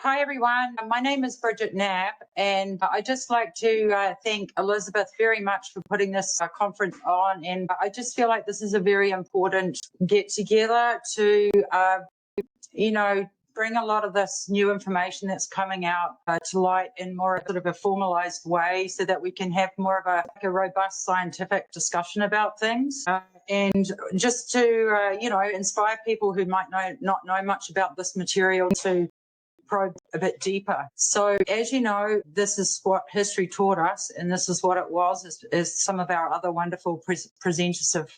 Hi, everyone. My name is Brigitte Knapp, and I'd just like to thank Elizabeth very much for putting this conference on. And I just feel like this is a very important get-together to, bring a lot of this new information that's coming out to light in more sort of a formalized way so that we can have more of a robust scientific discussion about things. And just to, inspire people who might not know much about this material to probe a bit deeper. So as you know, this is what history taught us, and this is what it was, as some of our other wonderful presenters have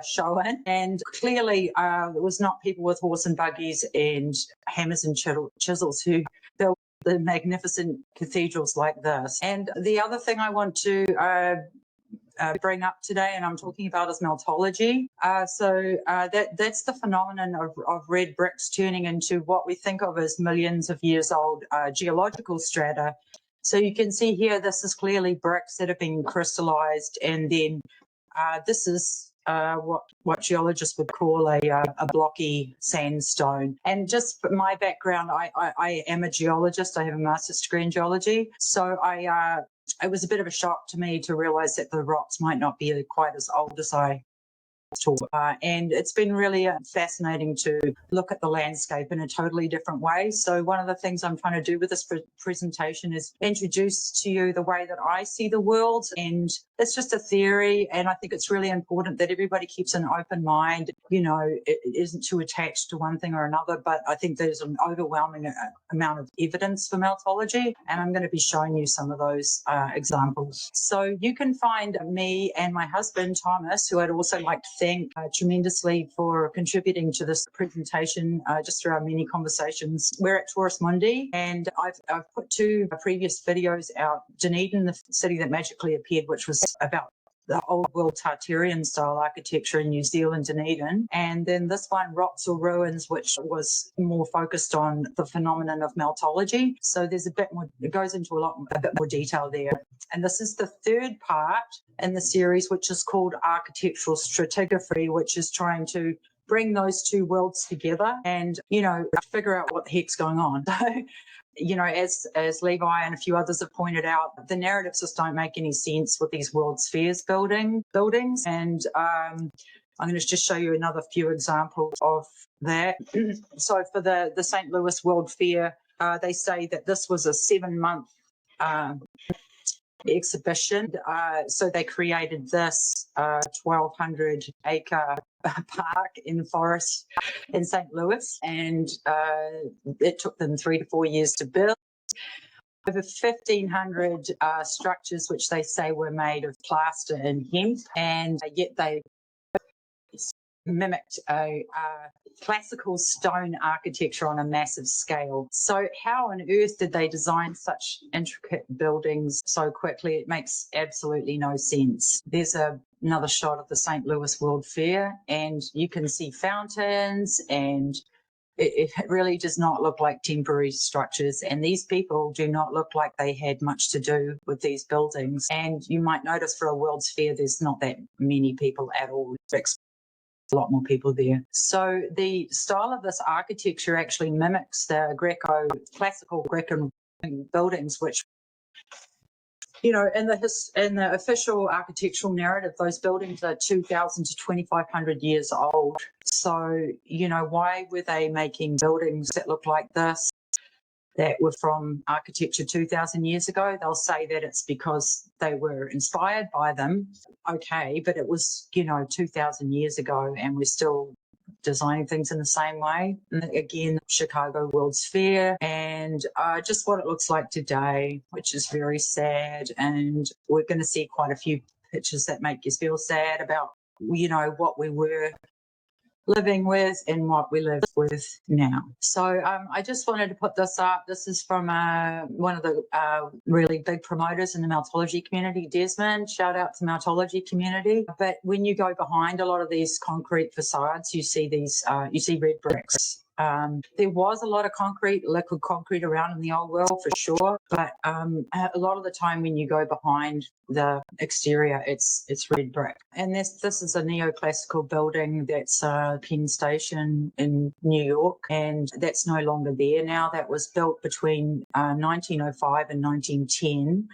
shown. And clearly it was not people with horse and buggies and hammers and chisels who built the magnificent cathedrals like this. And the other thing I want to bring up today, and I'm talking about, is meltology. That's the phenomenon of red bricks turning into what we think of as millions of years old geological strata. So you can see here, this is clearly bricks that have been crystallized, and then this is what geologists would call a blocky sandstone. And just for my background, I am a geologist. I have a master's degree in geology. So it was a bit of a shock to me to realize that the rocks might not be quite as old as I taught. And it's been really fascinating to look at the landscape in a totally different way. So one of the things I'm trying to do with this presentation is introduce to you the way that I see the world. And it's just a theory. And I think it's really important that everybody keeps an open mind. It isn't too attached to one thing or another, but I think there's an overwhelming amount of evidence for meltology. And I'm going to be showing you some of those examples. So you can find me and my husband, Thomas, who I'd also like to thank tremendously for contributing to this presentation just through our many conversations. We're at Taurus Mundi, and I've put two previous videos out. Dunedin, the city that magically appeared, which was about the old world Tartarian style architecture in New Zealand, Dunedin. And then this one, Rocks or Ruins, which was more focused on the phenomenon of meltology. So there's a bit more, it goes into a bit more detail there. And this is the third part in the series, which is called Architectural Stratigraphy, which is trying to bring those two worlds together and, figure out what the heck's going on. As Levi and a few others have pointed out, the narratives just don't make any sense with these world spheres buildings. And I'm going to just show you another few examples of that. So for the St. Louis World Fair, they say that this was a 7-month exhibition. So they created this 1,200-acre park in the forest in St. Louis, and it took them 3 to 4 years to build. Over 1,500 structures, which they say were made of plaster and hemp, and yet they mimicked a classical stone architecture on a massive scale. So how on earth did they design such intricate buildings so quickly? It makes absolutely no sense. There's another shot of the St. Louis World Fair, and you can see fountains, and it really does not look like temporary structures. And these people do not look like they had much to do with these buildings. And you might notice for a World's Fair, there's not that many people at all. A lot more people there. So the style of this architecture actually mimics the classical Greco buildings, which, in the official architectural narrative, those buildings are 2,000 to 2,500 years old. So, why were they making buildings that look like this, that were from architecture 2,000 years ago? They'll say that it's because they were inspired by them. Okay, but it was, 2,000 years ago, and we're still designing things in the same way. And again, Chicago World's Fair, and just what it looks like today, which is very sad. And we're going to see quite a few pictures that make you feel sad about, what we were living with and what we live with now. So I just wanted to put this up. This is from one of the really big promoters in the meltology community, Desmond. Shout out to meltology community. But when you go behind a lot of these concrete facades, you see these, you see red bricks. There was a lot of concrete, liquid concrete around in the old world for sure, but a lot of the time when you go behind the exterior, it's red brick. And this is a neoclassical building that's Penn Station in New York, and that's no longer there now. That was built between 1905 and 1910.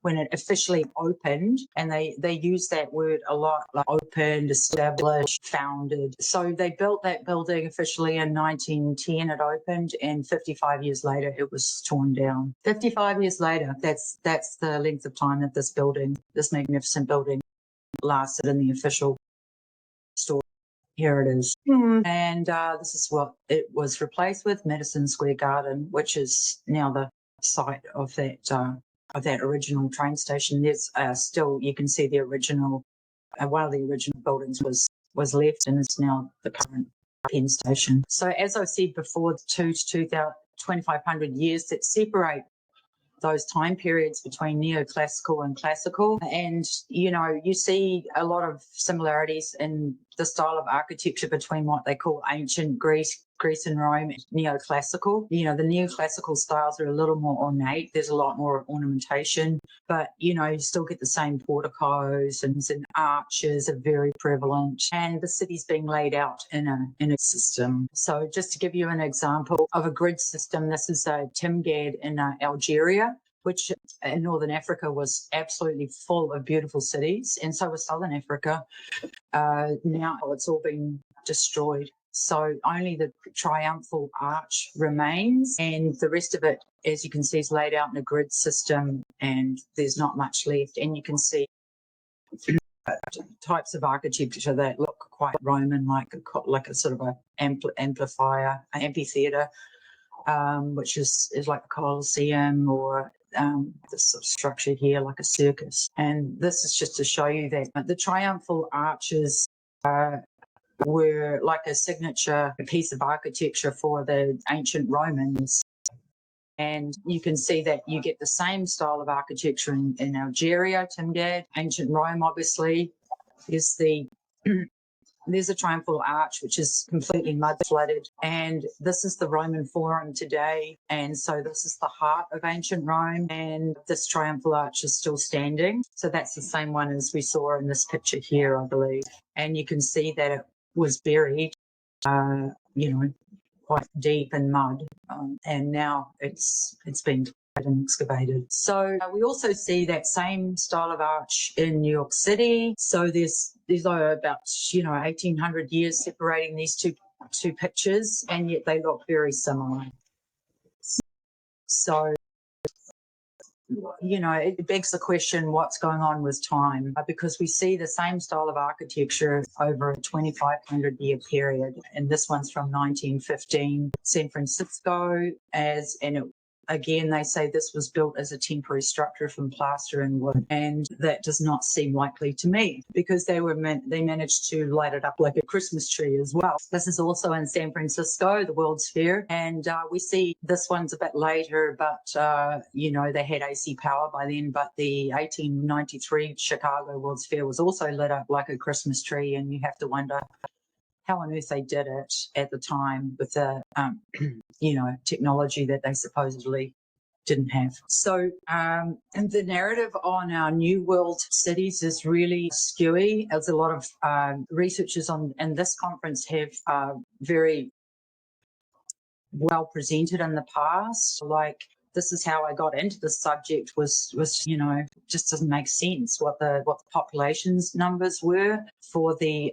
When it officially opened, and they use that word a lot, like opened, established, founded. So they built that building officially in 1910, it opened, and 55 years later it was torn down. 55 years later, that's the length of time that this magnificent building lasted in the official story. Here it is. And this is what it was replaced with, Madison Square Garden, which is now the site of that original train station. There's still, you can see the original, one of the original buildings was left, and it's now the current Penn Station. So as I said before, the 2,500 years that separate those time periods between neoclassical and classical. And, you see a lot of similarities in the style of architecture between what they call ancient Greece and Rome, and neoclassical. The neoclassical styles are a little more ornate. There's a lot more ornamentation, but, you still get the same porticos and arches are very prevalent, and the city's being laid out in a system. So just to give you an example of a grid system, this is Timgad in Algeria, which in Northern Africa was absolutely full of beautiful cities, and so was Southern Africa. Now it's all been destroyed. So only the triumphal arch remains, and the rest of it, as you can see, is laid out in a grid system, and there's not much left. And you can see types of architecture that look quite Roman, like a sort of an amphitheatre, which is like a Colosseum, or this sort of structure here, like a circus. And this is just to show you that the triumphal arches were like a signature piece of architecture for the ancient Romans. And you can see that you get the same style of architecture in Algeria, Timgad, ancient Rome, obviously. There's a triumphal arch, which is completely mud flooded. And this is the Roman Forum today. And so this is the heart of ancient Rome. And this triumphal arch is still standing. So that's the same one as we saw in this picture here, I believe. And you can see that it was buried, quite deep in mud. And now it's been and excavated. So we also see that same style of arch in New York City. So there's about 1,800 years separating these two pictures, and yet they look very similar. So it begs the question, what's going on with time? Because we see the same style of architecture over a 2,500 year period, and this one's from 1915, San Francisco, again, they say this was built as a temporary structure from plaster and wood, and that does not seem likely to me, because they managed to light it up like a Christmas tree as well. This is also in San Francisco, the World's Fair, and we see this one's a bit later, but they had AC power by then. But the 1893 Chicago World's Fair was also lit up like a Christmas tree, and you have to wonder how on earth they did it at the time with the, technology that they supposedly didn't have. So and the narrative on our New World cities is really skewy, as a lot of researchers in this conference have very well presented in the past. Like, this is how I got into the subject was just doesn't make sense what the populations numbers were for the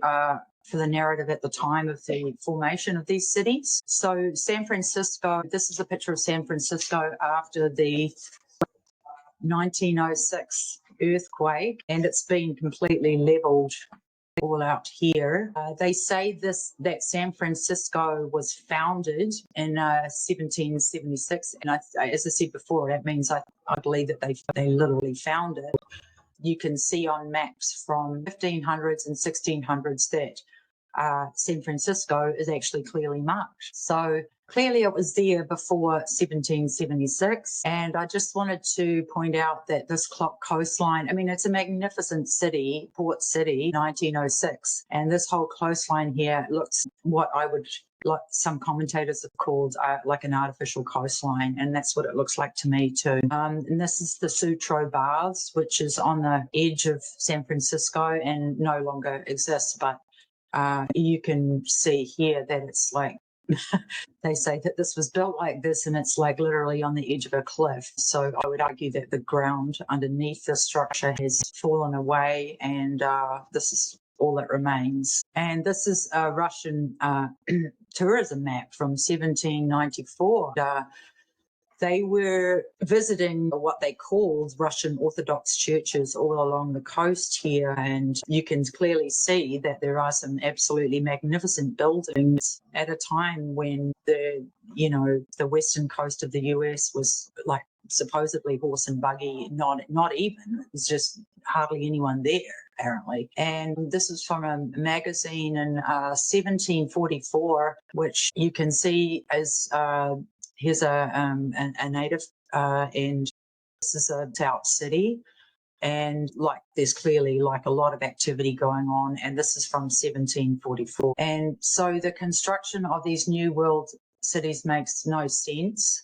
narrative at the time of the formation of these cities. So San Francisco, this is a picture of San Francisco after the 1906 earthquake, and it's been completely leveled all out here. They say that San Francisco was founded in 1776, and as I said before, that means I believe that they literally found it. You can see on maps from 1500s and 1600s that San Francisco is actually clearly marked. So clearly it was there before 1776. And I just wanted to point out that this coastline, I mean, it's a magnificent city, port city, 1906. And this whole coastline here looks what I would, like some commentators have called like an artificial coastline, and that's what it looks like to me too. And this is the Sutro Baths, which is on the edge of San Francisco and no longer exists, but you can see here that it's like they say that this was built like this, and it's like literally on the edge of a cliff. So I would argue that the ground underneath the structure has fallen away, and this is all that remains. And this is a Russian tourism map from 1794. They were visiting what they called Russian Orthodox churches all along the coast here, and you can clearly see that there are some absolutely magnificent buildings at a time when the western coast of the US was like supposedly horse and buggy, not even. It was just hardly anyone there, apparently. And this is from a magazine in 1744, which you can see as here's a native, and this is a South City, and like there's clearly like a lot of activity going on, and this is from 1744. And so the construction of these new world cities makes no sense.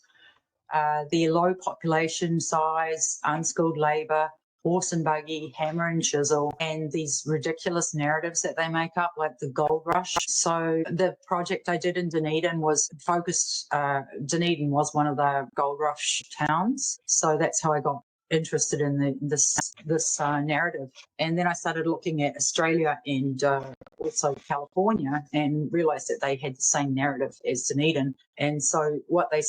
The low population size, unskilled labor, horse and buggy, hammer and chisel, and these ridiculous narratives that they make up, like the gold rush. So the project I did in Dunedin was focused, Dunedin was one of the gold rush towns. So that's how I got interested in this narrative. And then I started looking at Australia and also California, and realized that they had the same narrative as Dunedin. And so what they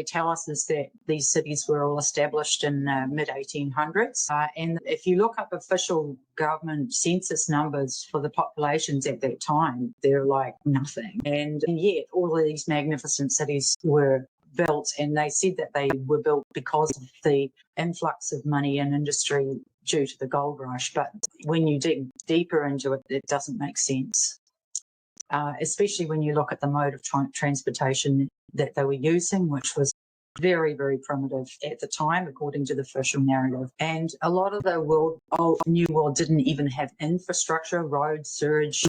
tell us is that these cities were all established in mid 1800s. And if you look up official government census numbers for the populations at that time, they're like nothing. And yet all of these magnificent cities were built, and they said that they were built because of the influx of money and industry due to the gold rush. But when you dig deeper into it, it doesn't make sense, especially when you look at the mode of transportation that they were using, which was very, very primitive at the time, according to the official narrative. And a lot of the New World didn't even have infrastructure, roads, sewage,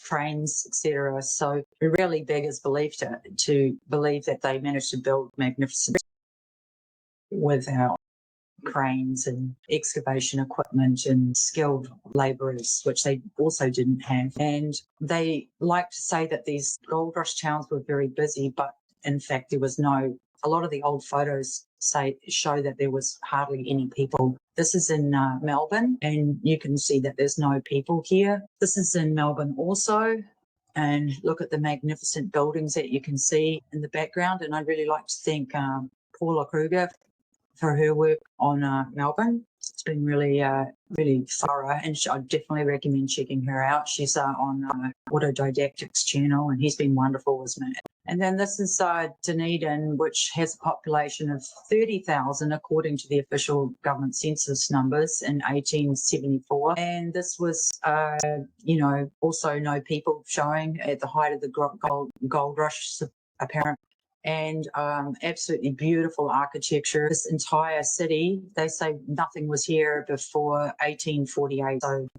trains, etc. So it really beggars belief to believe that they managed to build magnificent without cranes and excavation equipment and skilled labourers, which they also didn't have. And they like to say that these gold rush towns were very busy, but in fact there was no. A lot of the old photos show that there was hardly any people. This is in Melbourne, and you can see that there's no people here. This is in Melbourne also, and look at the magnificent buildings that you can see in the background. And I'd really like to thank Paula Kruger for her work on Melbourne. It's been really, really thorough, and I definitely recommend checking her out. She's on Autodidactics channel, and he's been wonderful, isn't it? And then this is Dunedin, which has a population of 30,000 according to the official government census numbers in 1874. And this was, also no people showing at the height of the gold rush, apparently. And absolutely beautiful architecture. This entire city, they say nothing was here before 1848. So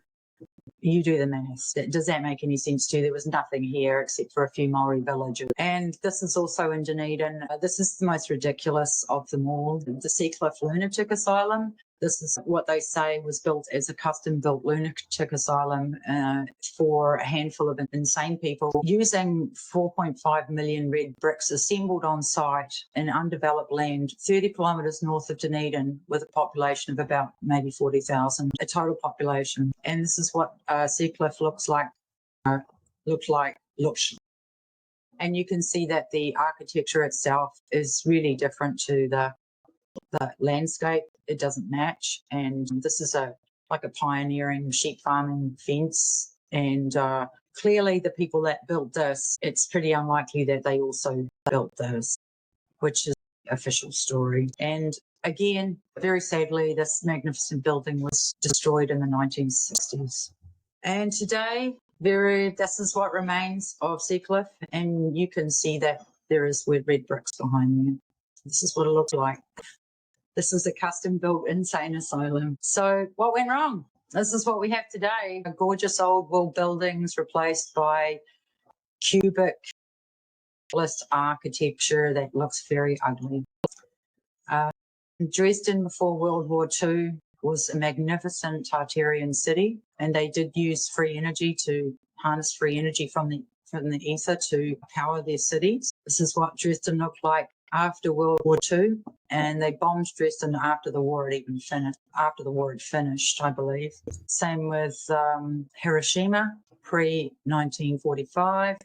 you do the maths. Does that make any sense to you? There was nothing here except for a few Maori villages. And this is also in Dunedin. This is the most ridiculous of them all, the Seacliff Lunatic Asylum. This is what they say was built as a custom-built lunatic asylum for a handful of insane people, using 4.5 million red bricks assembled on site in undeveloped land 30 kilometres north of Dunedin, with a population of about maybe 40,000, a total population. And this is what Seacliff looks like. And you can see that the architecture itself is really different to the landscape. It doesn't match. And this is like a pioneering sheep farming fence. And clearly the people that built this, it's pretty unlikely that they also built this, which is the official story. And again, very sadly, this magnificent building was destroyed in the 1960s. And today This is what remains of Seacliff, and you can see that there is red bricks behind there. This is what it looks like. This is a custom-built insane asylum. So what went wrong? This is what we have today. Gorgeous old world buildings replaced by cubic architecture that looks very ugly. Dresden before World War II was a magnificent Tartarian city, and they did use free energy to harness free energy from the ether to power their cities. This is what Dresden looked like after World War II, and they bombed Dresden after the war had finished, I believe. Same with Hiroshima, pre-1945.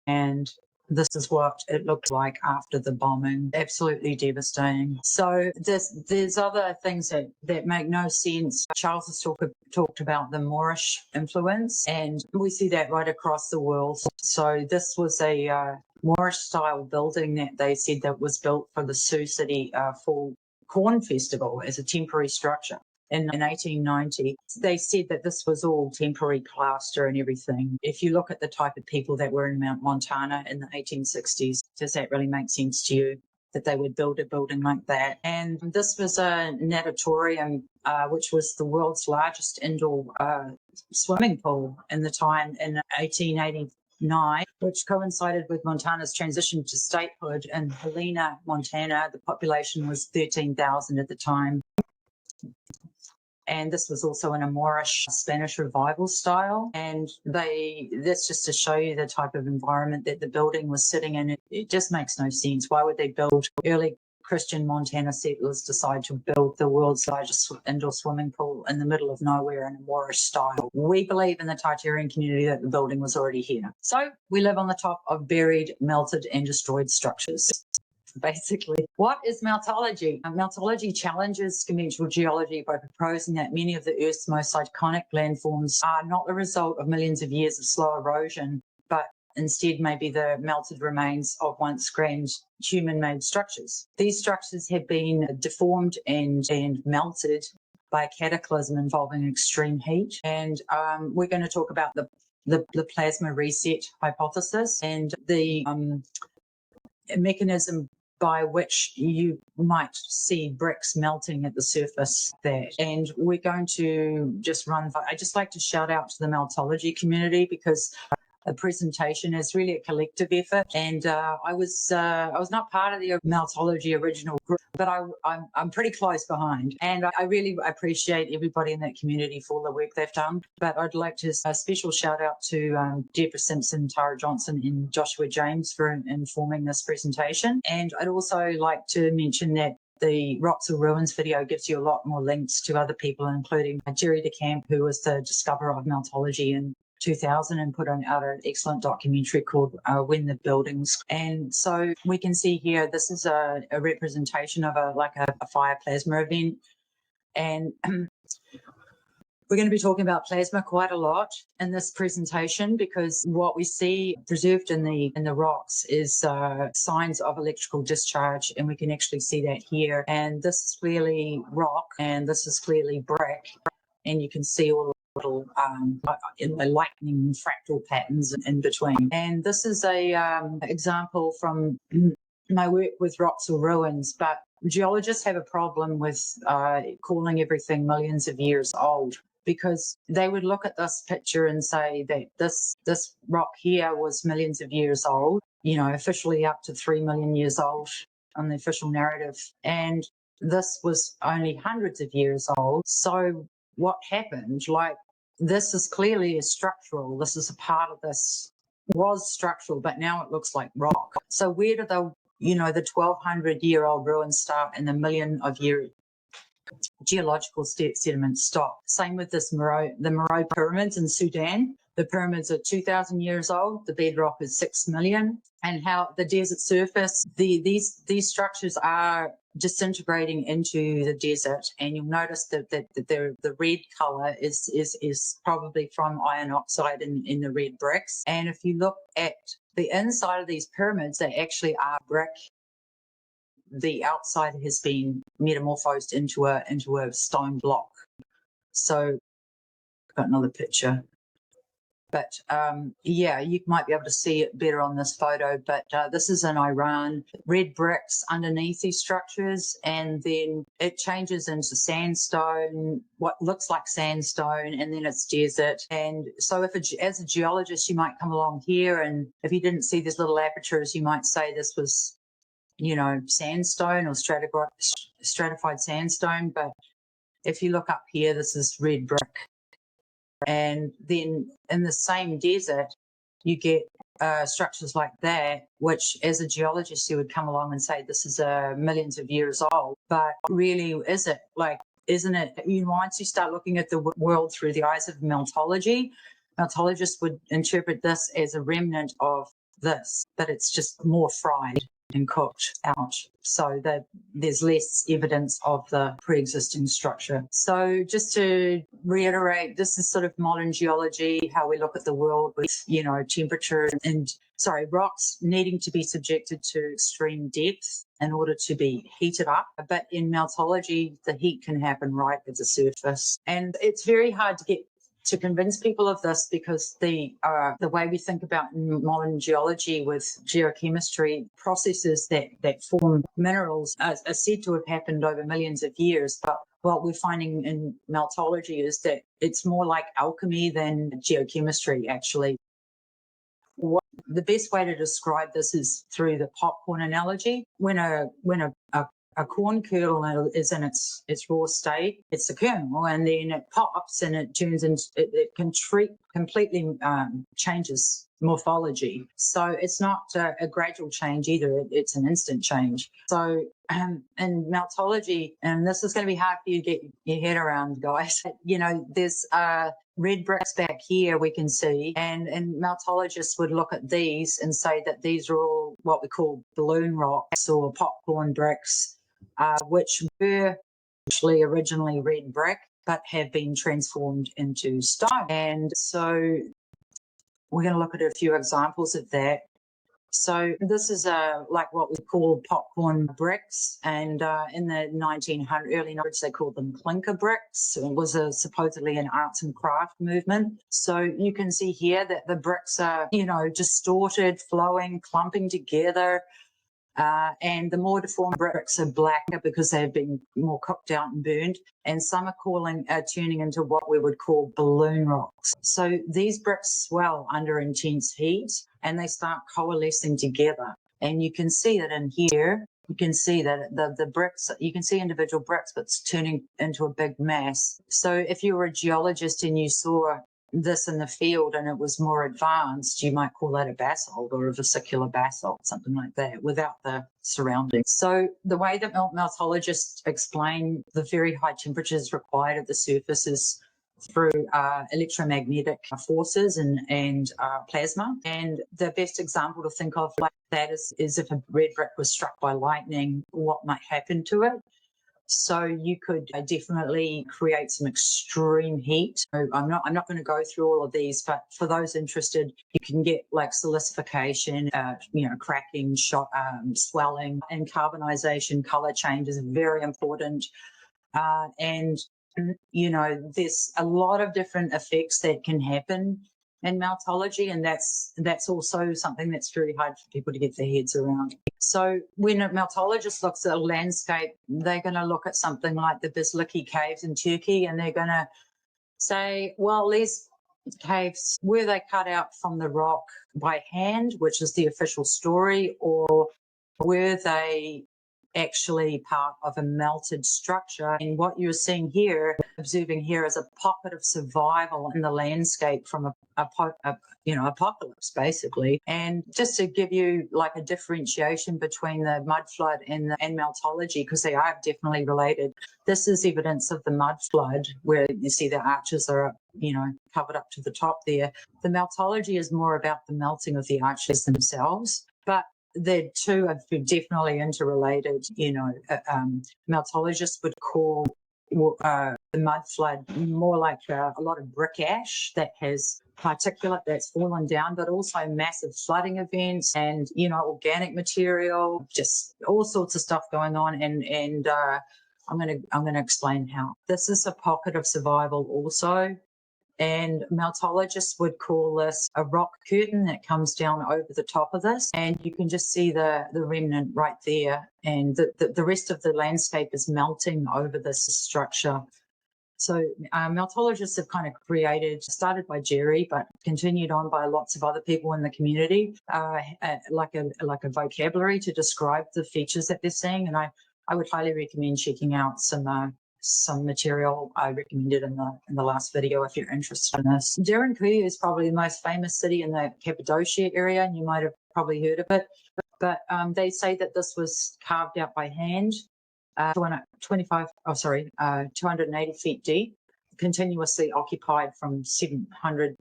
And this is what it looked like after the bombing. Absolutely devastating. So there's other things that make no sense. Charles has talked about the Moorish influence, and we see that right across the world. So this was a Moorish-style building that they said that was built for the Sioux City Fall Corn Festival as a temporary structure. In 1890, they said that this was all temporary plaster and everything. If you look at the type of people that were in Mount Montana in the 1860s, does that really make sense to you that they would build a building like that? And this was a natatorium, which was the world's largest indoor swimming pool in the time in 1889, which coincided with Montana's transition to statehood. In Helena, Montana, the population was 13,000 at the time. And this was also in a Moorish Spanish revival style. And that's just to show you the type of environment that the building was sitting in. It just makes no sense. Why would they build? Early Christian Montana settlers decide to build the world's largest indoor swimming pool in the middle of nowhere in a Moorish style. We believe in the Tartarian community that the building was already here. So we live on the top of buried, melted and destroyed structures. Basically, what is Meltology? Meltology challenges conventional geology by proposing that many of the Earth's most iconic landforms are not the result of millions of years of slow erosion, but instead may be the melted remains of once grand human-made structures. These structures have been deformed and melted by a cataclysm involving extreme heat. And we're going to talk about the plasma reset hypothesis and the mechanism by which you might see bricks melting at the surface there. And we're going to just I just like to shout out to the Meltology community because the presentation is really a collective effort. And I was not part of the Meltology original group, but I'm pretty close behind. And I really appreciate everybody in that community for all the work they've done. But I'd like to a special shout out to Deborah Simpson, Tara Johnson and Joshua James for informing this presentation. And I'd also like to mention that the Rocks or Ruins video gives you a lot more links to other people, including Jerry DeCamp, who was the discoverer of Meltology in 2000 and put out an excellent documentary called When the Buildings. And so we can see here, this is a representation of a fire plasma event. And we're going to be talking about plasma quite a lot in this presentation because what we see preserved in the rocks is signs of electrical discharge, and we can actually see that here. And this is clearly rock, and this is clearly brick, and you can see all little in the lightning fractal patterns in between. And this is a example from my work with Rocks or Ruins, but geologists have a problem with calling everything millions of years old, because they would look at this picture and say that this rock here was millions of years old, officially up to 3 million years old on the official narrative, and this was only hundreds of years old. So what happened? This is clearly structural. This is a part of this was structural, but now it looks like rock. So where do the 1,200-year-old ruins start and the million-of-year geological sediments stop? Same with the Meroe pyramids in Sudan. The pyramids are 2,000 years old. The bedrock is 6 million. And how the desert surface, these structures are disintegrating into the desert, and you'll notice that the red color is probably from iron oxide in the red bricks. And if you look at the inside of these pyramids, they actually are brick. The outside has been metamorphosed into a stone block. So I've got another picture. But yeah, you might be able to see it better on this photo, but this is in Iran. Red bricks underneath these structures, and then it changes into sandstone, what looks like sandstone, and then it's desert. And so as a geologist, you might come along here, and if you didn't see these little apertures, you might say this was, you know, sandstone or stratified sandstone. But if you look up here, this is red brick. And then in the same desert, you get structures like that, which as a geologist, you would come along and say, this is millions of years old. But really, is it? Like, isn't it? Once you start looking at the world through the eyes of meltology, meltologists would interpret this as a remnant of this, but it's just more fried and cooked out, so that there's less evidence of the pre-existing structure. So just to reiterate, this is sort of modern geology, how we look at the world with, you know, temperature and rocks needing to be subjected to extreme depth in order to be heated up. But in meltology, the heat can happen right at the surface. And it's very hard to convince people of this, because the way we think about modern geology with geochemistry, processes that form minerals are said to have happened over millions of years. But what we're finding in meltology is that it's more like alchemy than geochemistry, actually. The best way to describe this is through the popcorn analogy. When a corn kernel is in its raw state, it's a kernel, and then it pops and it turns into, it can completely changes morphology. So it's not a gradual change either, it's an instant change. So in meltology, and this is going to be hard for you to get your head around, guys, you know, there's red bricks back here we can see, and meltologists would look at these and say that these are all what we call balloon rocks or popcorn bricks, which were actually originally red brick but have been transformed into stone. And so we're going to look at a few examples of that. So this is like what we call popcorn bricks, and in the early 1900s, they called them clinker bricks. It was supposedly an arts and craft movement. So you can see here that the bricks are, you know, distorted, flowing, clumping together. And the more deformed bricks are blacker because they've been more cooked out and burned, and some are turning into what we would call balloon rocks. So these bricks swell under intense heat and they start coalescing together. And you can see that in here, you can see that the bricks, you can see individual bricks, but it's turning into a big mass. So if you were a geologist and you saw this in the field and it was more advanced, you might call that a basalt or a vesicular basalt, something like that, without the surroundings. So the way that meltologists explain the very high temperatures required at the surface is through electromagnetic forces and plasma. And the best example to think of like that is if a red brick was struck by lightning, what might happen to it. So you could definitely create some extreme heat. So I'm not going to go through all of these, but for those interested, you can get like silicification, cracking, swelling, and carbonization. Color change is very important, and you know, there's a lot of different effects that can happen in meltology, and that's also something that's very hard for people to get their heads around. So when a meltologist looks at a landscape, they're going to look at something like the Bizliki caves in Turkey, and they're going to say, well, these caves, were they cut out from the rock by hand, which is the official story, or were they actually part of a melted structure? And what you're seeing here, observing here, is a pocket of survival in the landscape from a apocalypse, basically. And just to give you like a differentiation between the mud flood and meltology, because they are definitely related. This is evidence of the mud flood, where you see the arches are up, covered up to the top there. The meltology is more about the melting of the arches themselves, but the two are definitely interrelated. Meltologists would call the mud flood more like a lot of brick ash that has particulate that's fallen down, but also massive flooding events and, organic material, just all sorts of stuff going on. And I'm going to explain how. This is a pocket of survival also. And meltologists would call this a rock curtain that comes down over the top of this. And you can just see the remnant right there. And the rest of the landscape is melting over this structure. So meltologists have kind of started by Jerry, but continued on by lots of other people in the community, like a vocabulary to describe the features that they're seeing. And I would highly recommend checking out some material I recommended in the last video if you're interested in this. Derinkuyu is probably the most famous city in the Cappadocia area, and you might have probably heard of it. But they say that this was carved out by hand. 280 feet deep, continuously occupied from 700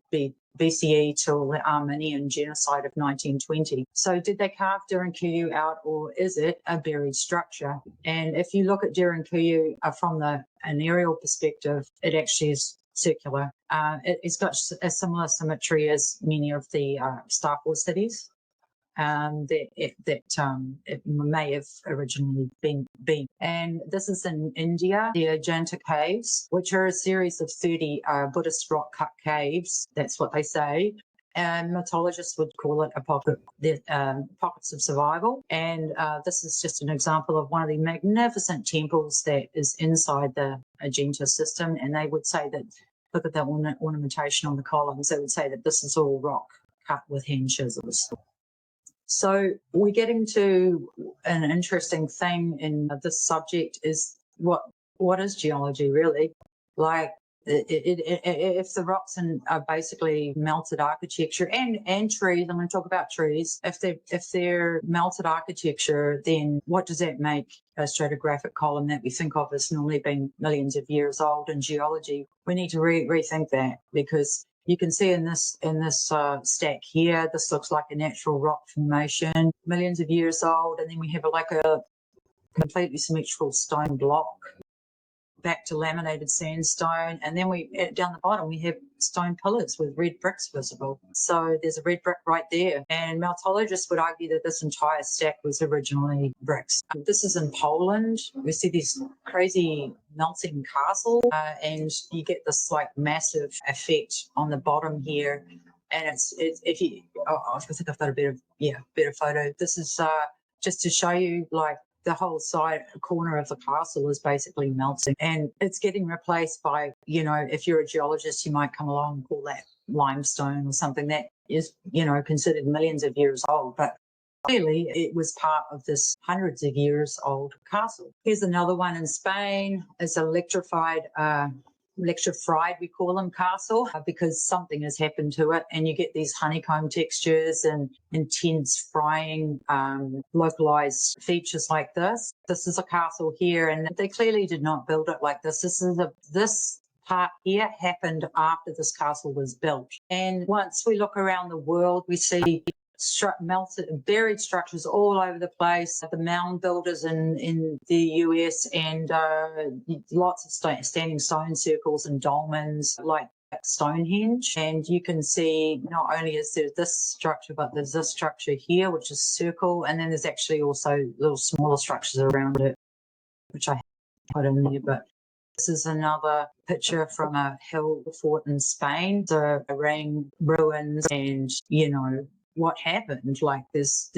BCE till the Armenian genocide of 1920. So did they carve Derinkuyu out, or is it a buried structure? And if you look at Derinkuyu from an aerial perspective, it actually is circular. It's got a similar symmetry as many of the Star Wars cities. It may have originally been. And this is in India, the Ajanta caves, which are a series of 30 Buddhist rock cut caves. That's what they say. And metallurgists would call it pockets of survival. And this is just an example of one of the magnificent temples that is inside the Ajanta system. And they would say that, look at that ornamentation on the columns, they would say that this is all rock cut with hand chisels. So we're getting to an interesting thing in this subject is what is geology really? Like if the rocks are basically melted architecture and trees, I'm going to talk about trees. If they're melted architecture, then what does that make a stratigraphic column that we think of as normally being millions of years old in geology? We need to rethink that, because you can see in this stack here, this looks like a natural rock formation, millions of years old, and then we have like a completely symmetrical stone block back to laminated sandstone, and then down the bottom we have stone pillars with red bricks visible. So there's a red brick right there, and meltologists would argue that this entire stack was originally bricks. This is in Poland. We see these crazy melting castle, and you get this like massive effect on the bottom here. And I think I've got a better photo. This is just to show you like the whole corner of the castle is basically melting, and it's getting replaced by, if you're a geologist, you might come along and call that limestone or something that is, considered millions of years old. But clearly it was part of this hundreds of years old castle. Here's another one in Spain. It's electrified, we call them, castle, because something has happened to it, and you get these honeycomb textures and intense frying, localized features like this. This is a castle here, and they clearly did not build it like this. This part here happened after this castle was built. And once we look around the world, we see buried structures all over the place. The mound builders in the US, and lots of standing stone circles and dolmens like Stonehenge. And you can see not only is there this structure, but there's this structure here, which is circle, and then there's actually also little smaller structures around it, which I haven't put in there. But this is another picture from a hill fort in Spain. So ring ruins, and what happened. Like there's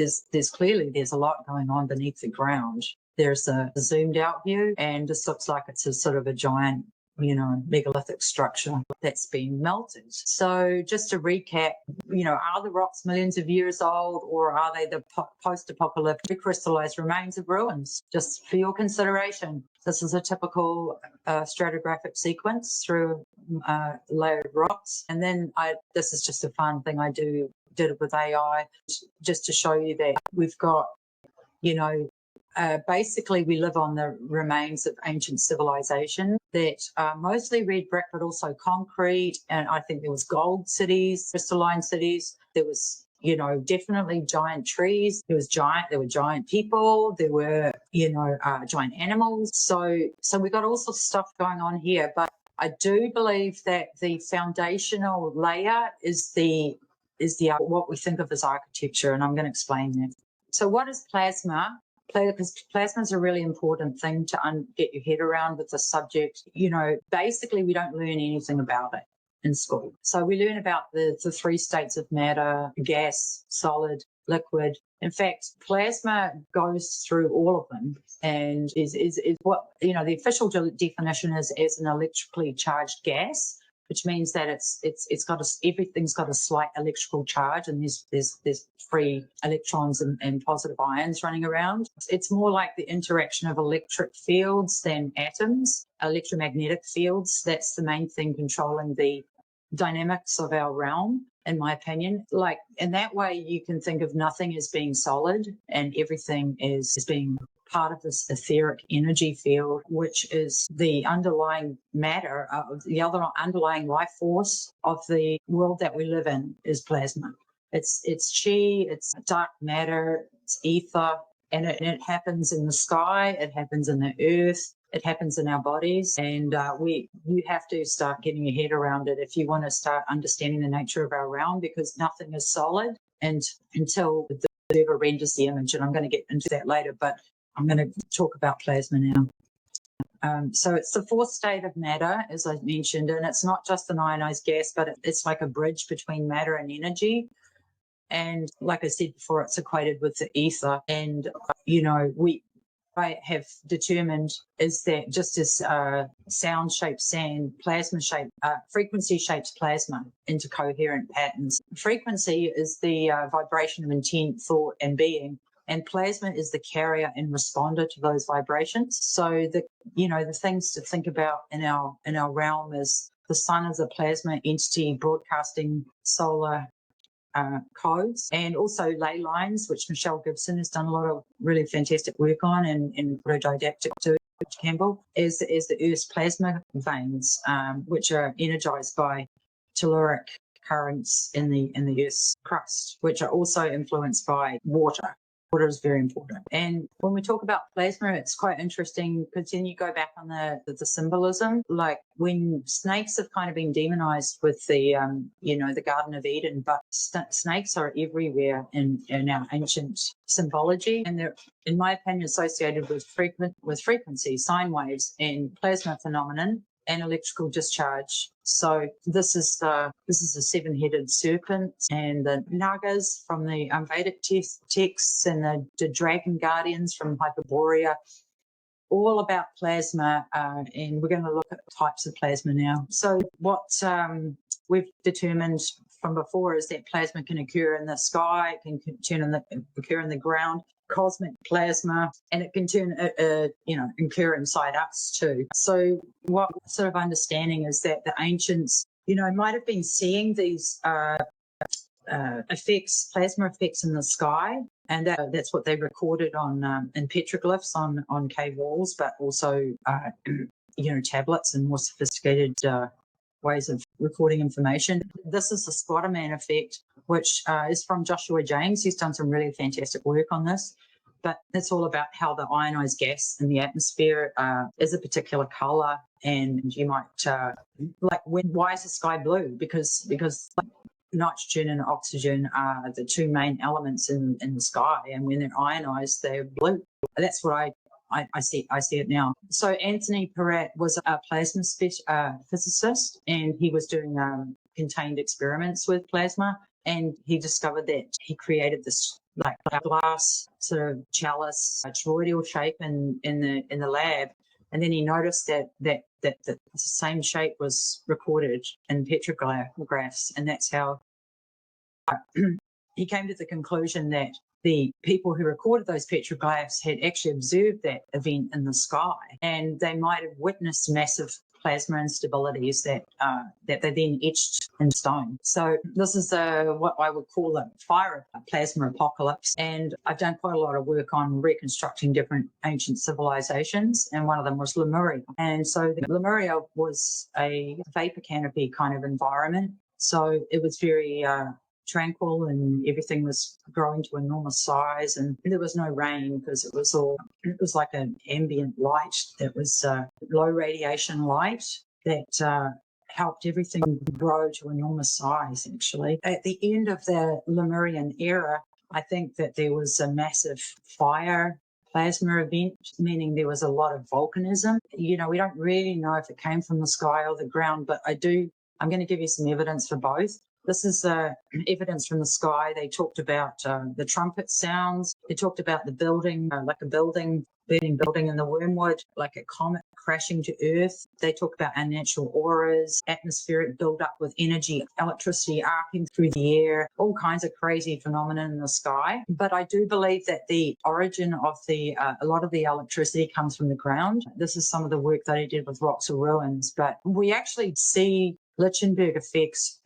clearly a lot going on beneath the ground. There's a zoomed out view, and this looks like it's a sort of a giant, megalithic structure that's been melted. So just to recap, are the rocks millions of years old, or are they the post-apocalyptic crystallized remains of ruins? Just for your consideration. This is a typical stratigraphic sequence through layered rocks. And then this is just a fun thing I did it with AI, just to show you that we've got, basically we live on the remains of ancient civilization that are mostly red brick, but also concrete. And I think there was gold cities, crystalline cities. There was, definitely giant trees. There were giant people. There were, giant animals. So we got all sorts of stuff going on here. But I do believe that the foundational layer is what we think of as architecture, and I'm going to explain that. So what is plasma? Because plasma is a really important thing to get your head around with the subject. Basically we don't learn anything about it in school. So we learn about the three states of matter: gas, solid, liquid. In fact, plasma goes through all of them and is what, the official definition is as an electrically charged gas, which means that everything's got a slight electrical charge, and there's free electrons and positive ions running around. It's more like the interaction of electric fields than atoms, electromagnetic fields. That's the main thing controlling the dynamics of our realm, in my opinion. Like, in that way, you can think of nothing as being solid and everything as being part of this etheric energy field, which is the underlying matter, the other underlying life force of the world that we live in is plasma. It's chi, it's dark matter, it's ether, and it happens in the sky, it happens in the earth, it happens in our bodies, and you have to start getting your head around it if you want to start understanding the nature of our realm, because nothing is solid until the observer renders the image, and I'm going to get into that later, but I'm going to talk about plasma now. So it's the fourth state of matter, as I mentioned, and it's not just an ionized gas, but it's like a bridge between matter and energy. And like I said before, it's equated with the ether. And, I have determined is that just as sound shapes sand, frequency shapes plasma into coherent patterns. Frequency is the vibration of intent, thought, and being. And plasma is the carrier and responder to those vibrations. So the things to think about in our realm is the sun is a plasma entity broadcasting solar codes, and also ley lines, which Michelle Gibson has done a lot of really fantastic work on, and Didactic too, Campbell, is the Earth's plasma veins, which are energized by telluric currents in the Earth's crust, which are also influenced by water. Water is very important. And when we talk about plasma, it's quite interesting because then you go back on the symbolism, like when snakes have kind of been demonized with the Garden of Eden, but snakes are everywhere in our ancient symbology, and they're, in my opinion, associated with frequency, sine waves, and plasma phenomenon and electrical discharge. So this is a seven-headed serpent, and the Nagas from the Vedic texts, and the dragon guardians from Hyperborea, all about plasma, and we're going to look at types of plasma now. So what we've determined from before is that plasma can occur in the sky, it can occur in the ground, cosmic plasma, and it can occur inside us too. So what sort of understanding is that the ancients, might have been seeing these effects, plasma effects in the sky, and that's what they recorded on in petroglyphs on cave walls, but also tablets and more sophisticated ways of recording information. This is the Squatter Man effect, which is from Joshua James. He's done some really fantastic work on this, but it's all about how the ionized gas in the atmosphere is a particular color, and you might why is the sky blue? Because nitrogen and oxygen are the two main elements in the sky, and when they're ionized, they're blue. That's what I see it now. So Anthony Peratt was a plasma physicist, and he was doing contained experiments with plasma, and he discovered that he created this like a glass sort of chalice, a toroidal shape in the lab, and then he noticed that the same shape was recorded in petrographs, and that's how he came to the conclusion that the people who recorded those petrographs had actually observed that event in the sky, and they might have witnessed massive plasma instabilities that they then etched in stone. So this is what I would call a fire plasma apocalypse, and I've done quite a lot of work on reconstructing different ancient civilizations, and one of them was Lemuria. And so Lemuria was a vapor canopy kind of environment, so it was very tranquil, and everything was growing to enormous size, and there was no rain because it was like an ambient light that was low radiation light that helped everything grow to enormous size. Actually, at the end of the Lemurian era, I think that there was a massive fire plasma event, meaning there was a lot of volcanism. We don't really know if it came from the sky or the ground, but I do I'm going to give you some evidence for both. This is evidence from the sky. They talked about the trumpet sounds. They talked about the building, like a burning building in the wormwood, like a comet crashing to Earth. They talk about unnatural auras, atmospheric buildup with energy, electricity arcing through the air, all kinds of crazy phenomena in the sky. But I do believe that the origin of a lot of the electricity comes from the ground. This is some of the work that I did with rocks or ruins. But we actually see Lichtenberg effects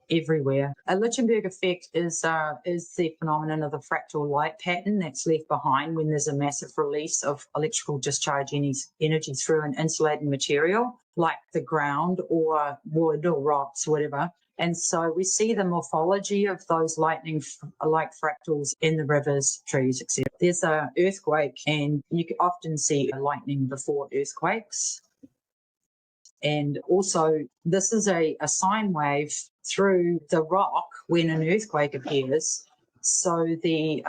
everywhere. A Lichtenberg effect is the phenomenon of the fractal light pattern that's left behind when there's a massive release of electrical discharge energy through an insulating material like the ground or wood or rocks, whatever. And so we see the morphology of those lightning-like fractals in the rivers, trees, etc. There's an earthquake, and you can often see lightning before earthquakes. And also, this is a sine wave through the rock when an earthquake appears. So the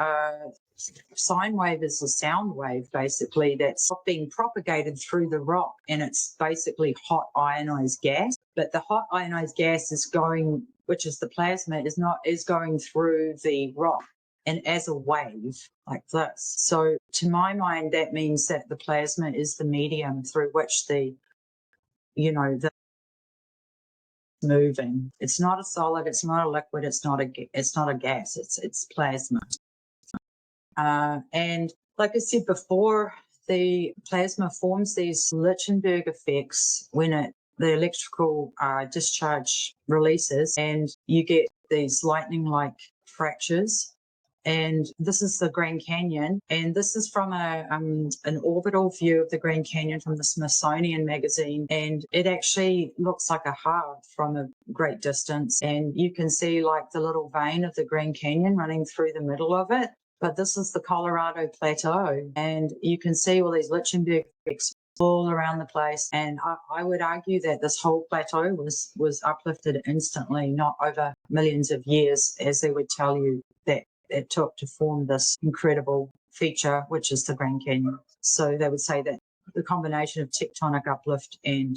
sine wave is a sound wave, basically, that's being propagated through the rock, and it's basically hot ionized gas. But the hot ionized gas is going, which is the plasma, is going through the rock and as a wave like this. So to my mind, that means that the plasma is the medium through which the moving. It's not a solid, it's not a liquid, it's not a gas, it's plasma. And like I said before, the plasma forms these Lichtenberg effects when the electrical discharge releases, and you get these lightning-like fractures. And this is the Grand Canyon, and this is from an orbital view of the Grand Canyon from the Smithsonian magazine, and it actually looks like a heart from a great distance, and you can see like the little vein of the Grand Canyon running through the middle of it. But this is the Colorado Plateau, and you can see all these Lichtenberg effects all around the place. And I would argue that this whole plateau was uplifted instantly, not over millions of years, as they would tell you that it took to form this incredible feature, which is the Grand Canyon. So they would say that the combination of tectonic uplift and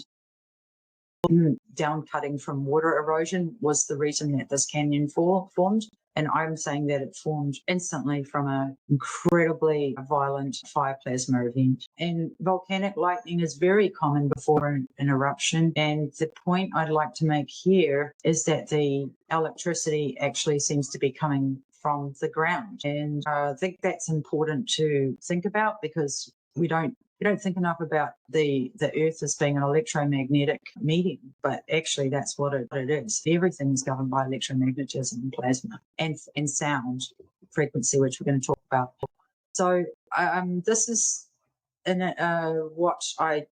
down cutting from water erosion was the reason that this canyon formed. And I'm saying that it formed instantly from an incredibly violent fire plasma event. And volcanic lightning is very common before an eruption. And the point I'd like to make here is that the electricity actually seems to be coming from the ground. And I think that's important to think about, because we don't think enough about the Earth as being an electromagnetic medium, but actually that's what it is. Everything's governed by electromagnetism and plasma and sound frequency, which we're going to talk about. So this is what I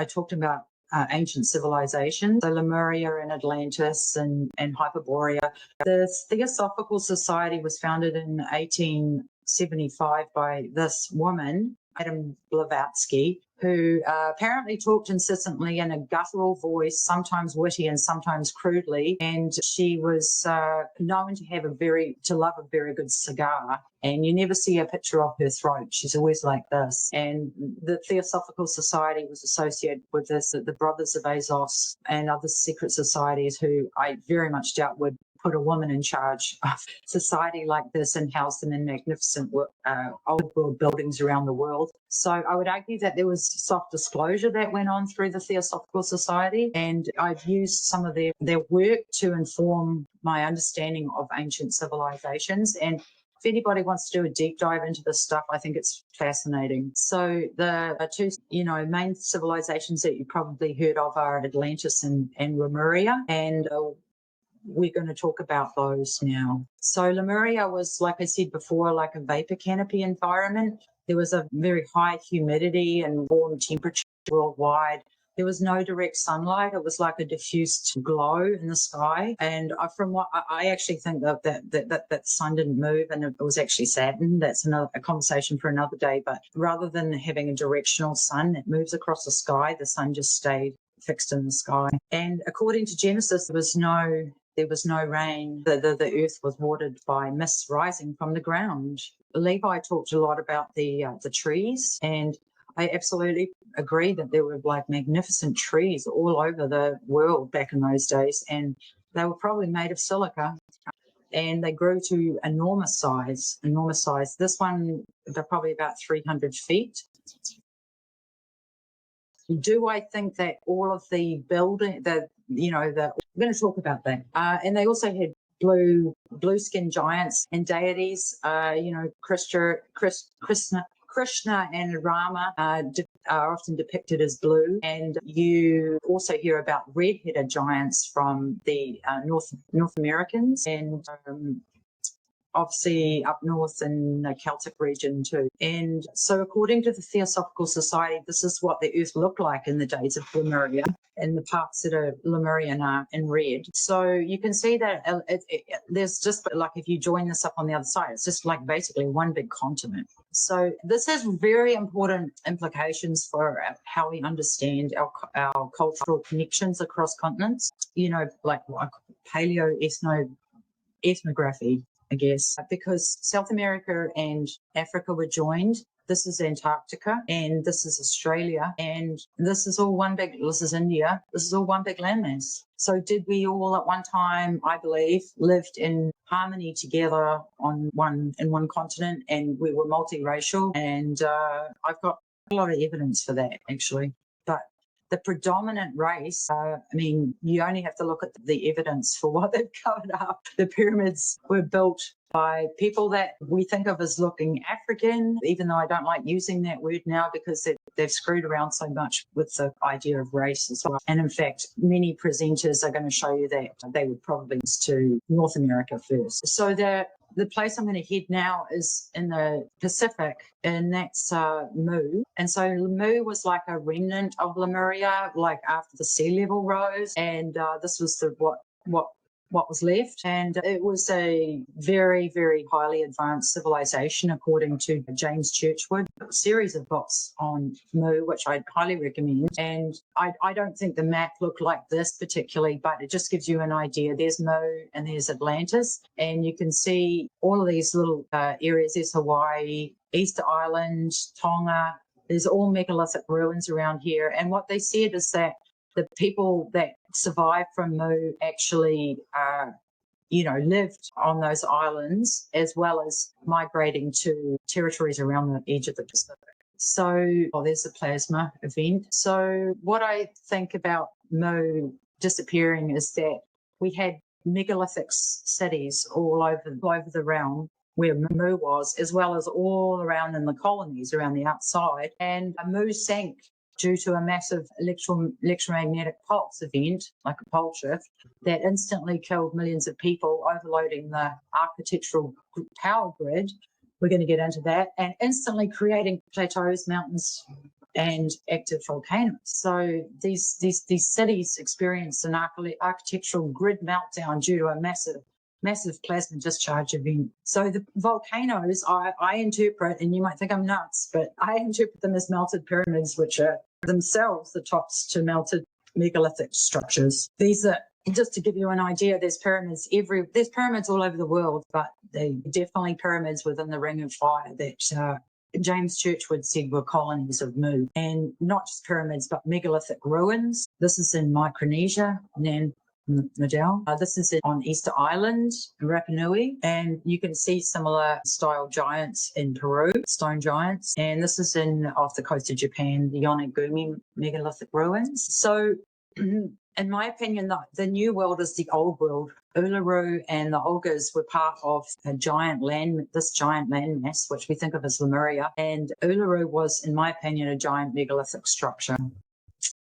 talked about. Ancient civilizations, so Lemuria and Atlantis and Hyperborea. The Theosophical Society was founded in 1875 by this woman, Madame Blavatsky, who apparently talked incessantly in a guttural voice, sometimes witty and sometimes crudely. And she was known to love a very good cigar. And you never see a picture of her throat. She's always like this. And the Theosophical Society was associated with this, the Brothers of Azos and other secret societies who I very much doubt would put a woman in charge of society like this and house them in magnificent old world buildings around the world. So I would argue that there was soft disclosure that went on through the Theosophical Society, and I've used some of their work to inform my understanding of ancient civilizations. And if anybody wants to do a deep dive into this stuff, I think it's fascinating. So the two, main civilizations that you probably heard of are Atlantis and Lemuria, and we're going to talk about those now. So Lemuria was, like I said before, like a vapor canopy environment. There was a very high humidity and warm temperature worldwide. There was no direct sunlight. It was like a diffused glow in the sky. And from what I actually think that the sun didn't move, and it was actually Saturn. That's a conversation for another day. But rather than having a directional sun that moves across the sky, the sun just stayed fixed in the sky. And according to Genesis, there was no rain. The earth was watered by mists rising from the ground. Levi talked a lot about the trees, and I absolutely agree that there were like magnificent trees all over the world back in those days, and they were probably made of silica, and they grew to enormous size, enormous size. This one, they're probably about 300 feet. Do I think that all of the building, we're going to talk about that. And they also had blue skin giants and deities, Krishna and Rama are often depicted as blue, and you also hear about red-headed giants from the North Americans, and obviously up north in the Celtic region too. And so according to the Theosophical Society, this is what the Earth looked like in the days of Lemuria, and the parts that are Lemurian are in red. So you can see that there's just, like, if you join this up on the other side, it's just like basically one big continent. So this has very important implications for how we understand our cultural connections across continents, like ethnography, I guess, because South America and Africa were joined. This is Antarctica, and this is Australia, and this is India. This is all one big landmass. So did we all at one time, I believe, lived in harmony together in one continent, and we were multiracial? And I've got a lot of evidence for that, actually. But the predominant race, you only have to look at the evidence for what they've covered up. The pyramids were built by people that we think of as looking African, even though I don't like using that word now because they've screwed around so much with the idea of race as well. And in fact, many presenters are going to show you that they would probably to North America first. So the place I'm going to head now is in the Pacific, and that's Mu. And so Mu was like a remnant of Lemuria, like after the sea level rose, and this was what was left. And it was a very, very highly advanced civilization, according to James Churchward, a series of books on Mu, which I'd highly recommend. And I don't think the map looked like this particularly, but it just gives you an idea. There's Mu and there's Atlantis, and you can see all of these little areas. There's Hawaii, Easter Island, Tonga. There's all megalithic ruins around here. And what they said is that the people that survived from Mu actually, lived on those islands, as well as migrating to territories around the edge of the Pacific. So, there's the plasma event. So what I think about Mu disappearing is that we had megalithic cities all over the realm where Mu was, as well as all around in the colonies around the outside. And Mu sank due to a massive electromagnetic pulse event, like a pole shift, that instantly killed millions of people, overloading the architectural power grid. We're going to get into that, and instantly creating plateaus, mountains, and active volcanoes. So these cities experienced an architectural grid meltdown due to a massive plasma discharge event. So the volcanoes, I interpret, and you might think I'm nuts, but I interpret them as melted pyramids, which are themselves the tops to melted megalithic structures. These are, just to give you an idea, there's pyramids all over the world, but they're definitely pyramids within the Ring of Fire that James Churchward said were colonies of Mu. And not just pyramids, but megalithic ruins. This is in Micronesia, Nadal. This is on Easter Island, Rapa Nui, and you can see similar style giants in Peru, stone giants. And this is off the coast of Japan, the Yonaguni megalithic ruins. So, in my opinion, the new world is the old world. Uluru and the Olgas were part of this giant landmass, which we think of as Lemuria. And Uluru was, in my opinion, a giant megalithic structure.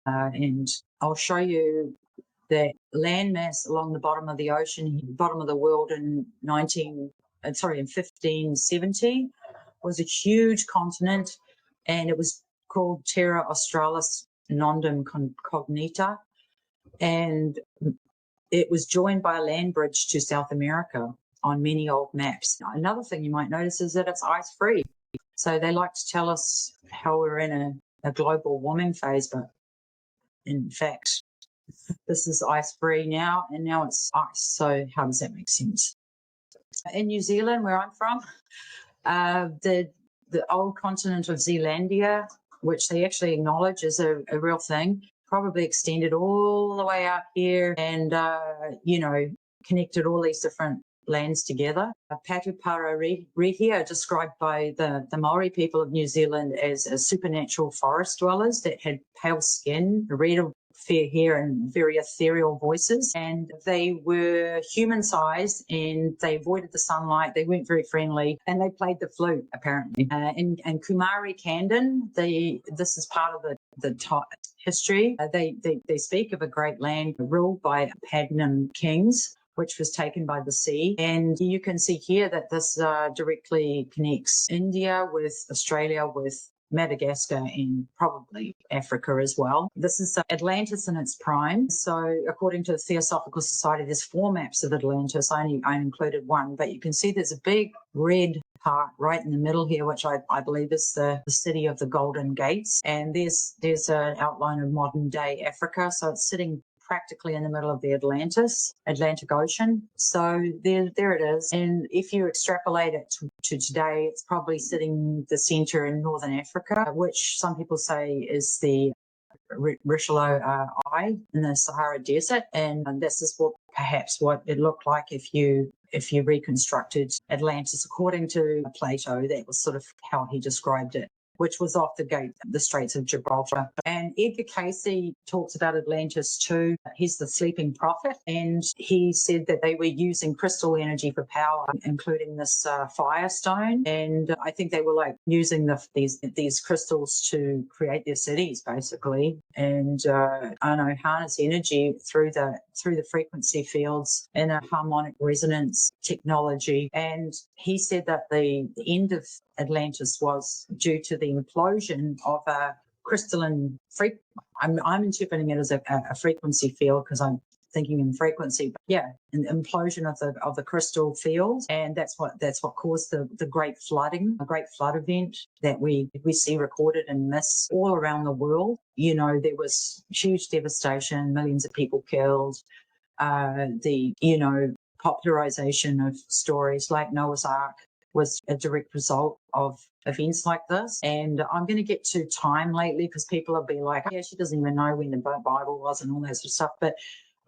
And I'll show you that landmass along the bottom of the ocean, bottom of the world in 1570 was a huge continent, and it was called Terra Australis Nondum Cognita, and it was joined by a land bridge to South America on many old maps. Now, another thing you might notice is that it's ice-free. So they like to tell us how we're in a global warming phase, but in fact, this is ice-free now, and now it's ice. So how does that make sense? In New Zealand, where I'm from, the old continent of Zealandia which they actually acknowledge is a real thing, probably extended all the way out here and, connected all these different lands together. Patupara Rehi are described by the Maori people of New Zealand as supernatural forest dwellers that had pale skin, red or fair hair, and very ethereal voices. And they were human-sized, and they avoided the sunlight. They weren't very friendly, and they played the flute, apparently. And Kumari Kandon, this is part of the history. They speak of a great land ruled by Padnan kings, which was taken by the sea. And you can see here that this directly connects India with Australia, with Madagascar, and probably Africa as well. This is Atlantis in its prime. So according to the Theosophical Society, there's 4 maps of Atlantis. I included one, but you can see there's a big red part right in the middle here, which I believe is the city of the Golden Gates. And there's an outline of modern day Africa. So it's sitting practically in the middle of the Atlantic Ocean. So there it is. And if you extrapolate it to today, it's probably sitting the center in northern Africa, which some people say is the Richelieu Eye in the Sahara Desert. And this is perhaps what it looked like if you reconstructed Atlantis according to Plato. That was sort of how he described it, which was off the Straits of Gibraltar. And Edgar Casey talks about Atlantis too. He's the sleeping prophet, and he said that they were using crystal energy for power, including this firestone. And I think they were like using these crystals to create their cities, basically. And harness energy through the frequency fields in a harmonic resonance technology. And he said that the end of Atlantis was due to the implosion of a crystalline I'm interpreting it as a frequency field because I'm thinking in frequency, but yeah, an implosion of the crystal field, and that's what caused the great flooding, a great flood event that we see recorded in myths all around the world. There was huge devastation, millions of people killed. Popularization of stories like Noah's Ark was a direct result of events like this. And I'm going to get to time lately because people will be like, yeah, she doesn't even know when the Bible was and all that sort of stuff. But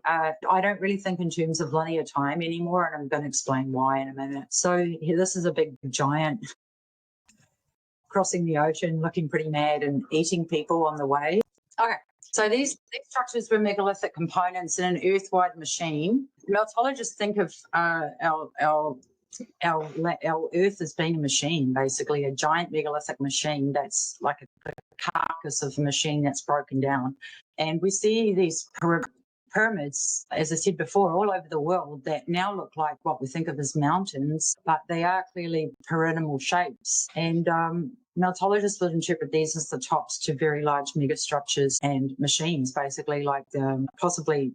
I don't really think in terms of linear time anymore, and I'm going to explain why in a minute. So this is a big giant crossing the ocean, looking pretty mad and eating people on the way. Okay. So these structures were megalithic components in an earth-wide machine. Meltologists think of our Earth as being a machine, basically a giant megalithic machine that's like a carcass of a machine that's broken down. And we see these pyramids, as I said before, all over the world that now look like what we think of as mountains, but they are clearly pyramidal shapes. And Meltologists would interpret these as the tops to very large megastructures and machines, basically like possibly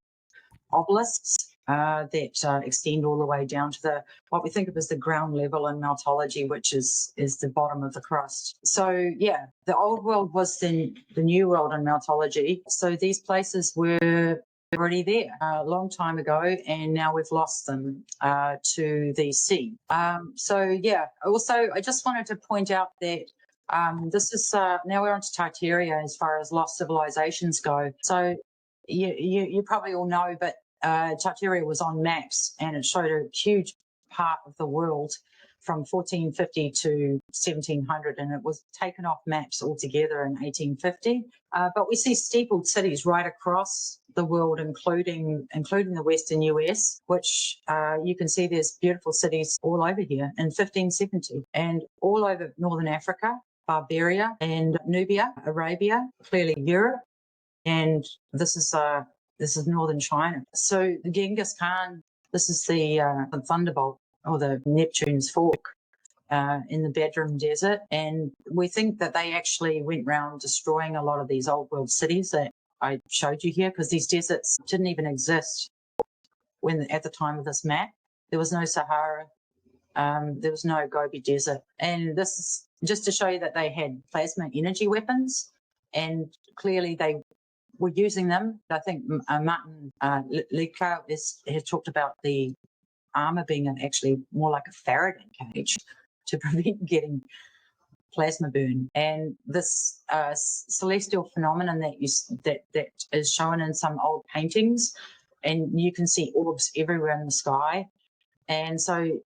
obelisks that extend all the way down to what we think of as the ground level in Meltology, which is the bottom of the crust. So yeah, the old world was the new world in Meltology. So these places were already there a long time ago, and now we've lost them to the sea. So yeah, also I just wanted to point out that this is now we're on to Tartaria as far as lost civilizations go. So you probably all know, but Tartaria was on maps, and it showed a huge part of the world from 1450 to 1700, and it was taken off maps altogether in 1850. But we see steepled cities right across the world, including the Western US, which you can see there's beautiful cities all over here in 1570, and all over Northern Africa, Barbaria and Nubia, Arabia, clearly Europe, and this is northern China. So the Genghis Khan, this is the Thunderbolt or the Neptune's fork in the Bedroom Desert, and we think that they actually went around destroying a lot of these old world cities that I showed you here, because these deserts didn't even exist at the time of this map. There was no Sahara. There was no Gobi Desert. And this is just to show you that they had plasma energy weapons, and clearly they were using them. I think Martin Liedtke has talked about the armour being actually more like a Faraday cage to prevent getting plasma burn. And this celestial phenomenon that is shown in some old paintings, and you can see orbs everywhere in the sky. And so,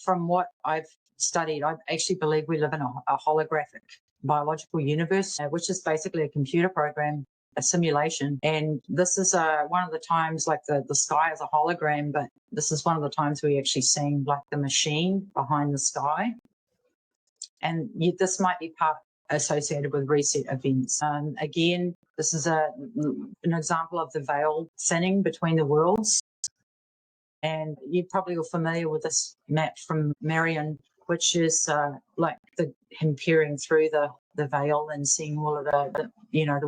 from what I've studied, I actually believe we live in a holographic biological universe, which is basically a computer program, a simulation. And this is one of the times, like the sky is a hologram, but this is one of the times we actually seeing like the machine behind the sky. And this might be part associated with reset events. Again, this is an example of the veil thinning between the worlds. And you probably are familiar with this map from Marion, which is like him peering through the veil and seeing all of the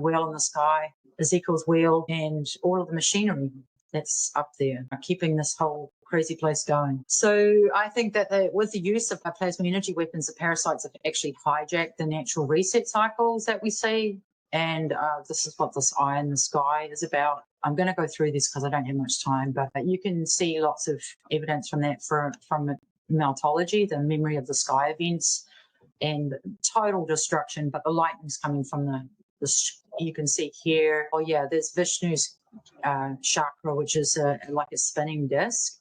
wheel in the sky, Ezekiel's wheel, and all of the machinery that's up there, keeping this whole crazy place going. So I think that with the use of plasma energy weapons, the parasites have actually hijacked the natural reset cycles that we see. And this is what this eye in the sky is about. I'm going to go through this because I don't have much time, but you can see lots of evidence from that from Meltology, the memory of the sky events, and total destruction. But the lightning's coming from the you can see here. Oh yeah, there's Vishnu's chakra, which is like a spinning disc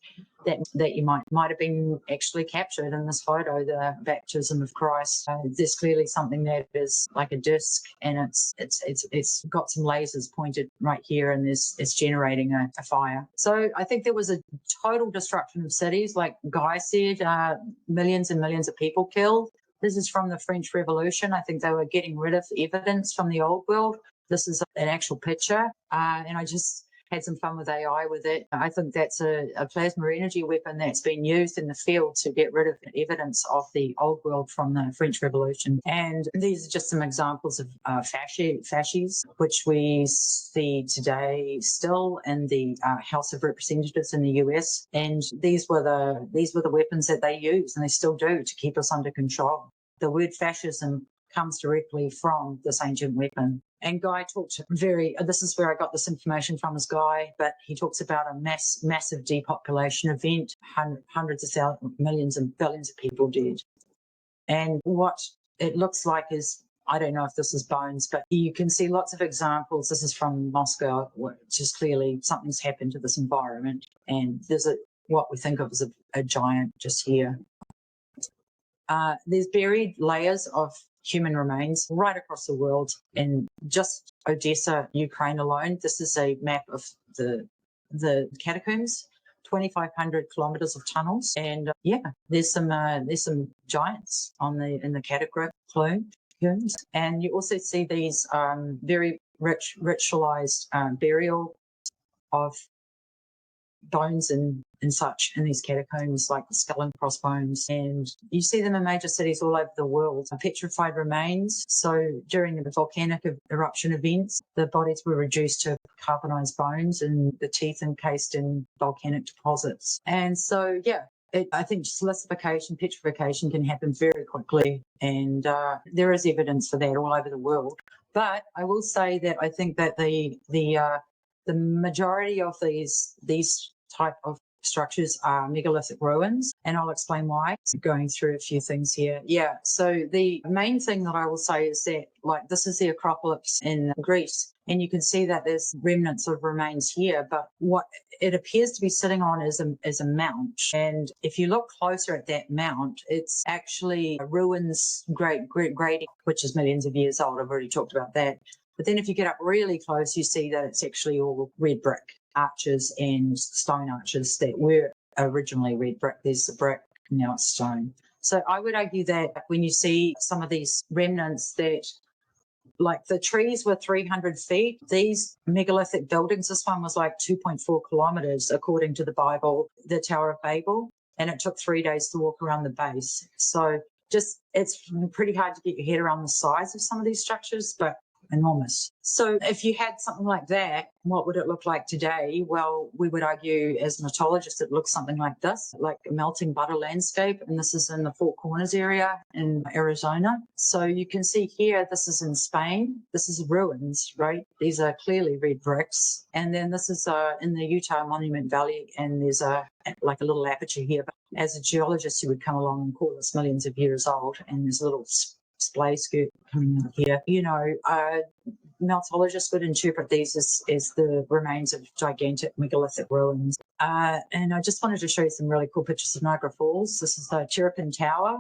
that you might have been actually captured in this photo, the baptism of Christ. There's clearly something that is like a disc, and it's got some lasers pointed right here, and it's generating a fire. So I think there was a total destruction of cities, like Guy said, millions and millions of people killed. This is from the French Revolution. I think they were getting rid of evidence from the old world. This is an actual picture, and I just had some fun with AI with it. I think that's a plasma energy weapon that's been used in the field to get rid of evidence of the old world from the French Revolution. And these are just some examples of fasces, which we see today still in the House of Representatives in the US. And these were the weapons that they used, and they still do, to keep us under control. The word fascism comes directly from this ancient weapon. And Guy talked this is where I got this information from, is Guy, but he talks about a massive depopulation event, hundreds of thousands, millions and billions of people dead. And what it looks like is, I don't know if this is bones, but you can see lots of examples. This is from Moscow, which is clearly something's happened to this environment. And there's what we think of as a giant just here. There's buried layers of human remains right across the world. In just Odessa, Ukraine alone, this is a map of the catacombs, 2,500 kilometers of tunnels, and there's some giants in the catacombs, and you also see these very ritualized burial of bones and such in these catacombs, like the skull and crossbones, and you see them in major cities all over the world. Petrified remains. So during the volcanic eruption events, the bodies were reduced to carbonized bones and the teeth encased in volcanic deposits. And so I think silicification, petrification can happen very quickly, and there is evidence for that all over the world. But I will say that I think that the majority of these type of structures are megalithic ruins, and I'll explain why. Going through a few things here. Yeah, so the main thing that I will say is that, like, this is the Acropolis in Greece, and you can see that there's remnants of remains here, but what it appears to be sitting on is a mount. And if you look closer at that mount, it's actually ruins grading, which is millions of years old. I've already talked about that. But then if you get up really close, you see that it's actually all red brick arches and stone arches that were originally red brick. There's the brick, now it's stone. So I would argue that when you see some of these remnants, that like the trees were 300 feet, these megalithic buildings, this one was like 2.4 kilometers, according to the Bible, the Tower of Babel, and it took 3 days to walk around the base. So it's pretty hard to get your head around the size of some of these structures, but enormous. So if you had something like that, what would it look like today? Well, we would argue as metallurgists, it looks something like this, like a melting butter landscape. And this is in the Four Corners area in Arizona. So you can see here, this is in Spain. This is ruins, right? These are clearly red bricks. And then this is in the Utah Monument Valley, and there's like a little aperture here. But as a geologist, you would come along and call this millions of years old, and there's a little splay skirt coming out here. Meltologists would interpret these as the remains of gigantic megalithic ruins. And I just wanted to show you some really cool pictures of Niagara Falls. This is the Terrapin Tower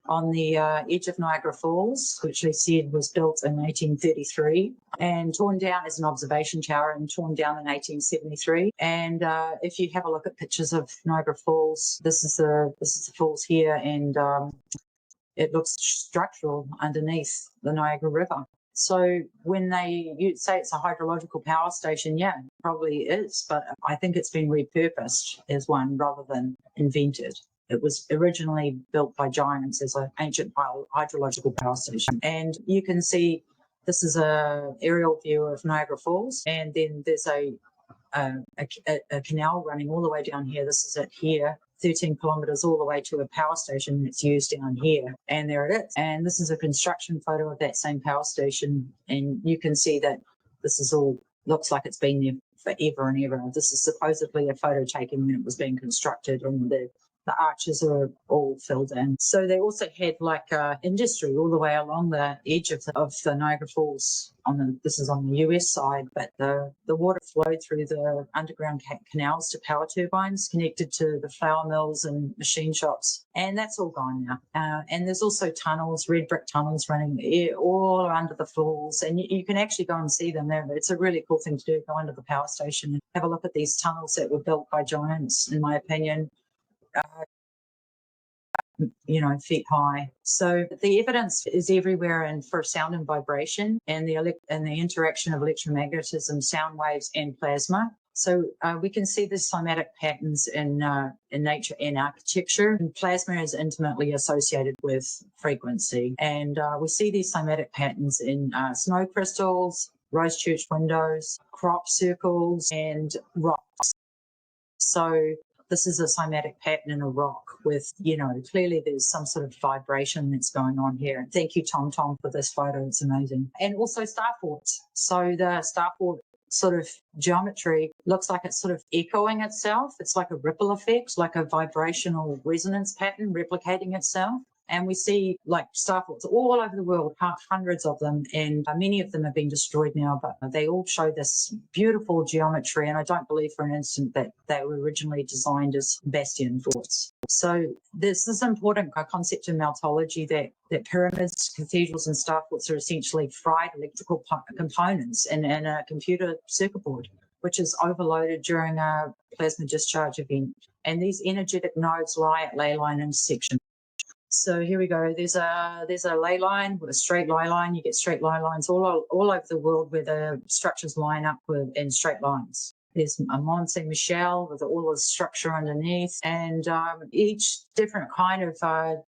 on the edge of Niagara Falls, which they said was built in 1833 and torn down as an observation tower and torn down in 1873. And if you have a look at pictures of Niagara Falls, this is the falls here, and it looks structural underneath the Niagara River. So when you say it's a hydrological power station, yeah, it probably is, but I think it's been repurposed as one rather than invented. It was originally built by giants as an ancient hydrological power station. And you can see this is an aerial view of Niagara Falls, and then there's a canal running all the way down here. This is it here. 13 kilometres all the way to a power station that's used down here. And there it is. And this is a construction photo of that same power station. And you can see that this is all, looks like it's been there forever and ever. This is supposedly a photo taken when it was being constructed, and the arches are all filled in. So they also had like industry all the way along the edge of the Niagara Falls. This is on the US side, but the water flowed through the underground canals to power turbines connected to the flour mills and machine shops. And that's all gone now. And there's also tunnels, red brick tunnels running all under the falls. And you can actually go and see them there. It's a really cool thing to do, go under the power station and have a look at these tunnels that were built by giants, in my opinion. Feet high. So the evidence is everywhere, and for sound and vibration and the interaction of electromagnetism, sound waves and plasma. So we can see the cymatic patterns in nature and architecture. And plasma is intimately associated with frequency. And we see these cymatic patterns in snow crystals, rose church windows, crop circles, and rocks. So this is a cymatic pattern in a rock with, clearly there's some sort of vibration that's going on here. Thank you, Tom, for this photo. It's amazing. And also star forts. So the star fort sort of geometry looks like it's sort of echoing itself. It's like a ripple effect, like a vibrational resonance pattern replicating itself. And we see like star forts all over the world, hundreds of them, and many of them have been destroyed now, but they all show this beautiful geometry. And I don't believe for an instant that they were originally designed as bastion forts. So this is an important concept in meltology, that pyramids, cathedrals and star forts are essentially fried electrical components in a computer circuit board, which is overloaded during a plasma discharge event. And these energetic nodes lie at ley line intersection. So here we go. There's a ley line with a straight ley line. You get straight ley lines all over the world where the structures line up in straight lines. There's a Mont Saint Michel with all the structure underneath, and each different kind of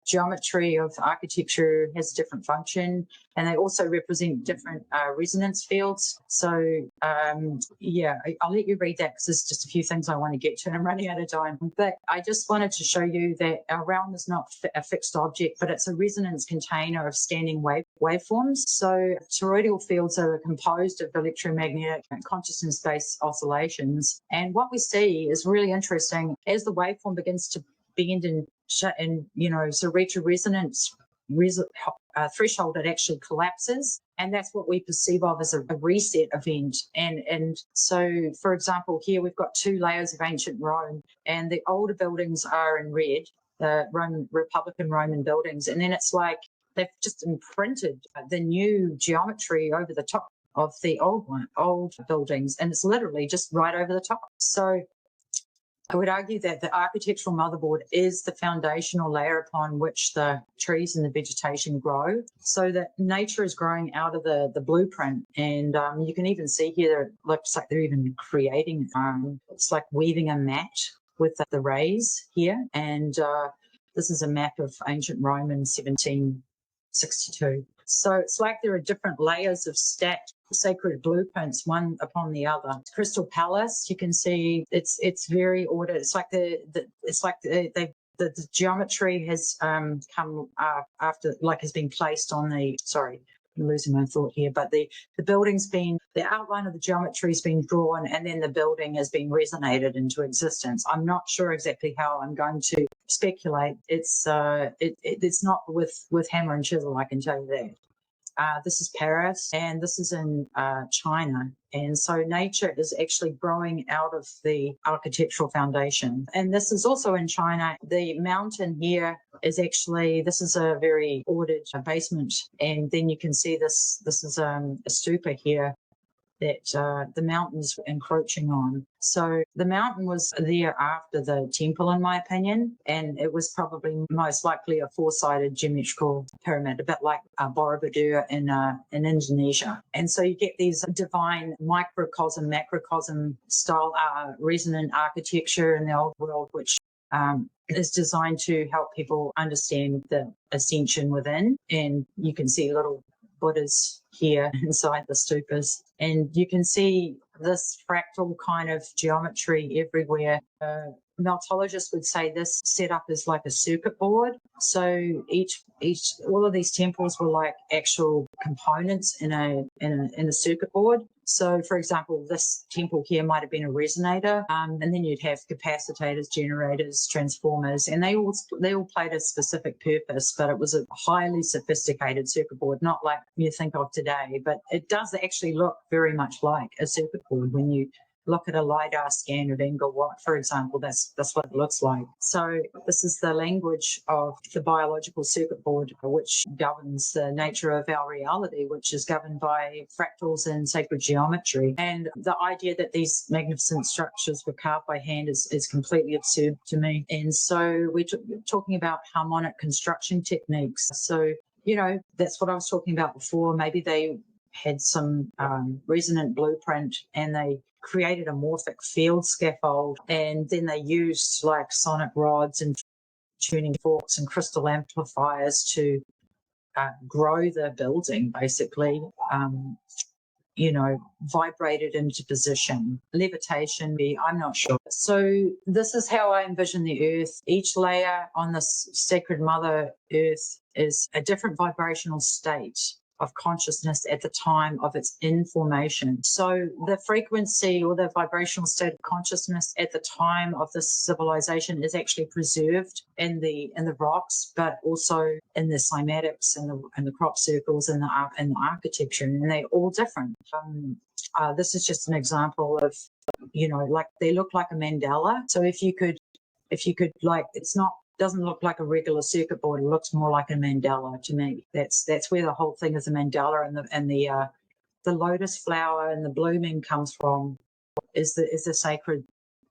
geometry of architecture has a different function, and they also represent different resonance fields. So yeah, I'll let you read that because there's just a few things I want to get to and I'm running out of time. But I just wanted to show you that our realm is not a fixed object, but it's a resonance container of standing waveforms. So toroidal fields are composed of electromagnetic and consciousness-based oscillations. And what we see is really interesting. As the waveform begins to bend and so reach a resonance threshold, it actually collapses, and that's what we perceive of as a reset event. And so, for example, here we've got two layers of ancient Rome, and the older buildings are in red, the Republican Roman buildings, and then it's like they've just imprinted the new geometry over the top of the old buildings, and it's literally just right over the top. So I would argue that the architectural motherboard is the foundational layer upon which the trees and the vegetation grow, so that nature is growing out of the blueprint. And you can even see here, it looks like they're even creating, it's like weaving a mat with the rays here. And this is a map of ancient Rome in 1762. So it's like there are different layers of stacked sacred blueprints, one upon the other. Crystal Palace, you can see it's very ordered. It's like the geometry has come after, like, has been placed on the, sorry, I'm losing my thought here, but the building's been, the outline of the geometry has been drawn, and then the building has been resonated into existence. I'm not sure exactly how. I'm going to speculate. It's not with hammer and chisel, I can tell you that. This is Paris, and this is in China. And so nature is actually growing out of the architectural foundation. And this is also in China. The mountain here is actually, this is a very ordered basement. And then you can see this is a stupa here that the mountain's encroaching on. So the mountain was there after the temple, in my opinion, and it was probably most likely a four-sided geometrical pyramid, a bit like Borobudur in Indonesia. And so you get these divine microcosm, macrocosm style resonant architecture in the old world, which is designed to help people understand the ascension within. And you can see little Buddhas here inside the stupas. And you can see this fractal kind of geometry everywhere. Meltologists would say this setup is like a circuit board. So all of these temples were like actual components in a circuit board. So, for example, this temple here might have been a resonator, and then you'd have capacitors, generators, transformers, and they all played a specific purpose. But it was a highly sophisticated circuit board, not like you think of today. But it does actually look very much like a circuit board when you look at a LiDAR scan of Angkor Wat, for example. That's what it looks like. So this is the language of the biological circuit board, which governs the nature of our reality, which is governed by fractals and sacred geometry. And the idea that these magnificent structures were carved by hand is completely absurd to me. And so we're talking about harmonic construction techniques. So, that's what I was talking about before. Maybe they had some resonant blueprint, and they created a morphic field scaffold, and then they used like sonic rods and tuning forks and crystal amplifiers to grow the building, basically, vibrated into position. Levitation, I'm not sure. So this is how I envision the earth. Each layer on this sacred mother earth is a different vibrational state of consciousness at the time of its information. So the frequency or the vibrational state of consciousness at the time of this civilization is actually preserved in the rocks, but also in the cymatics and the crop circles and the architecture, and they're all different. This is just an example of, like they look like a mandala. So if you could like, doesn't look like a regular circuit board. It looks more like a mandala to me. That's where the whole thing is a mandala, and the lotus flower and the blooming comes from is the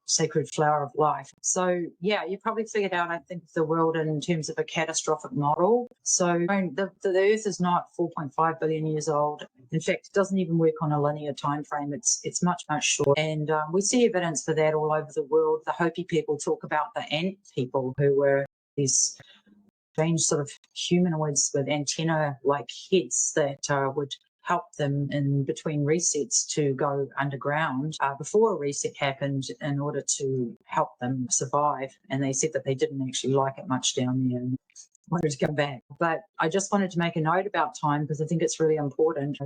sacred flower of life. So yeah, you probably figured out, I think, the world in terms of a catastrophic model. So the Earth is not 4.5 billion years old. In fact, it doesn't even work on a linear time frame. It's much short, and we see evidence for that all over the world. The Hopi people talk about the ant people, who were these strange sort of humanoids with antenna-like heads that would help them in between resets to go underground before a reset happened in order to help them survive. And they said that they didn't actually like it much down there and wanted to come back. But I just wanted to make a note about time, because I think it's really important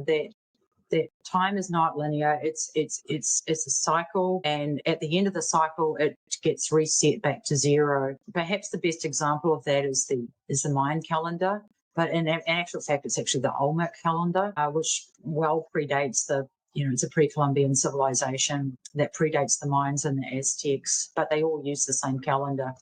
that time is not linear. It's a cycle, and at the end of the cycle, it gets reset back to zero. Perhaps the best example of that is the Mayan calendar. But in actual fact, it's actually the Olmec calendar, which well predates it's a pre-Columbian civilization that predates the Mayans and the Aztecs, but they all use the same calendar.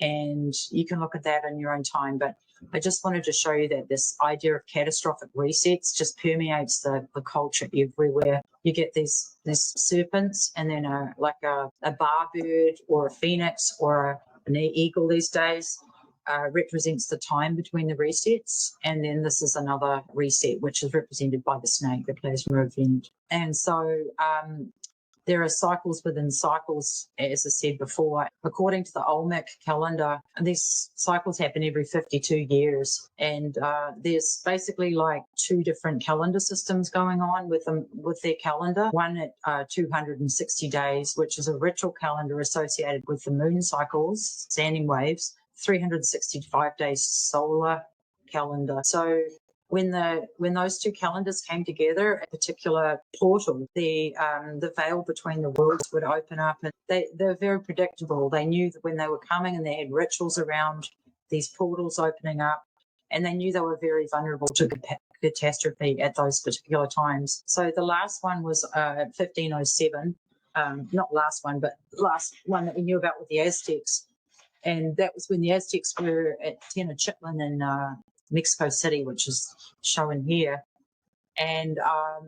And you can look at that in your own time. But I just wanted to show you that this idea of catastrophic resets just permeates the culture everywhere. You get these serpents, and then a bar bird or a phoenix or an eagle these days. Represents the time between the resets, and then this is another reset, which is represented by the snake, the plasma event. And so there are cycles within cycles, as I said before. According to the Olmec calendar, these cycles happen every 52 years. And there's basically like 2 different calendar systems going on with their calendar. One at 260 days, which is a ritual calendar associated with the moon cycles, standing waves, 365 days solar calendar. So when those 2 calendars came together, a particular portal, the veil between the worlds would open up, and they're very predictable. They knew that when they were coming, and they had rituals around these portals opening up, and they knew they were very vulnerable to catastrophe at those particular times. So the last one was 1507, not last one, but last one that we knew about with the Aztecs. And that was when the Aztecs were at Tenochtitlan in Mexico City, which is shown here. And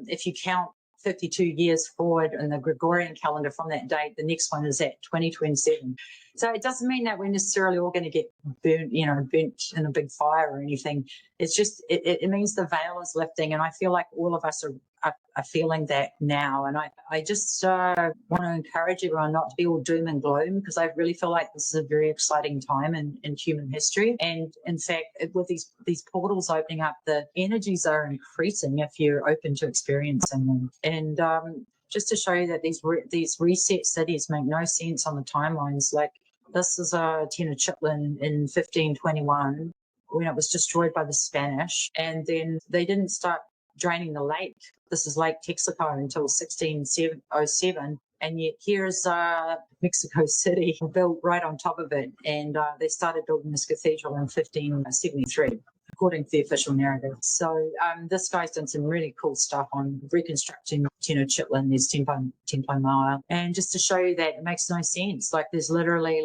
if you count 52 years forward in the Gregorian calendar from that date, the next one is at 2027. So it doesn't mean that we're necessarily all going to get burnt in a big fire or anything. It's just, it means the veil is lifting. And I feel like all of us are feeling that now. And I just want to encourage everyone not to be all doom and gloom, because I really feel like this is a very exciting time in human history. And in fact, with these portals opening up, the energies are increasing if you're open to experiencing them. And just to show you that these reset cities make no sense on the timelines. Like, this is Tenochtitlan in 1521 when it was destroyed by the Spanish, and then they didn't start draining the lake. This is Lake Texaco until 1607, and yet here's Mexico City built right on top of it, and they started building this cathedral in 1573. According to the official narrative. So this guy's done some really cool stuff on reconstructing Tenochtitlan. There's Templo Maya. And just to show you that it makes no sense. Like, there's literally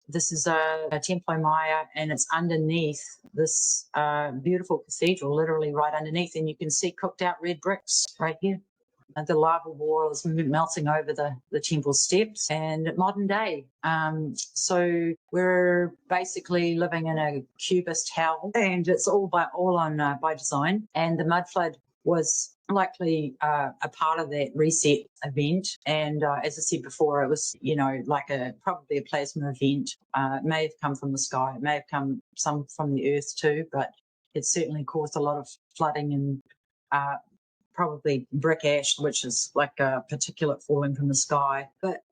this is a Templo Maya, and it's underneath this beautiful cathedral, literally right underneath. And you can see cooked out red bricks right here. And the lava wall is melting over the temple steps, and modern day. So we're basically living in a cubist hell, and it's all on by design. And the mud flood was likely a part of that reset event. And as I said before, it was, probably a plasma event. It may have come from the sky. It may have come some from the earth too, but it certainly caused a lot of flooding and probably brick ash, which is like a particulate falling from the sky. But,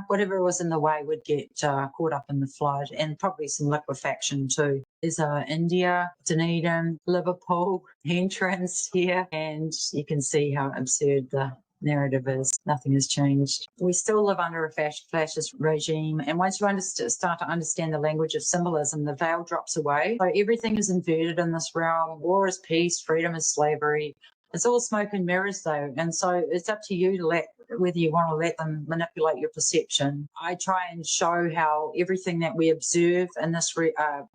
whatever was in the way would get caught up in the flood, and probably some liquefaction too. There's India, Dunedin, Liverpool entrance here, and you can see how absurd the narrative is. Nothing has changed. We still live under a fascist regime, and once you start to understand the language of symbolism, the veil drops away. So everything is inverted in this realm. War is peace, freedom is slavery. It's all smoke and mirrors, though, and so it's up to you to whether you want to let them manipulate your perception. I try and show how everything that we observe in this,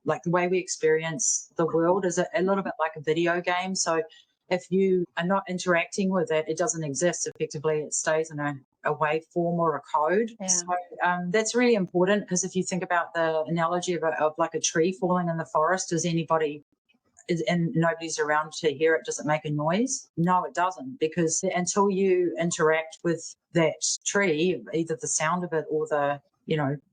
like the way we experience the world, is a little bit like a video game. So if you are not interacting with it, it doesn't exist. Effectively, it stays in a waveform or a code. Yeah. So that's really important, because if you think about the analogy of like a tree falling in the forest, and nobody's around to hear it, does it make a noise? No, it doesn't, because until you interact with that tree, either the sound of it or the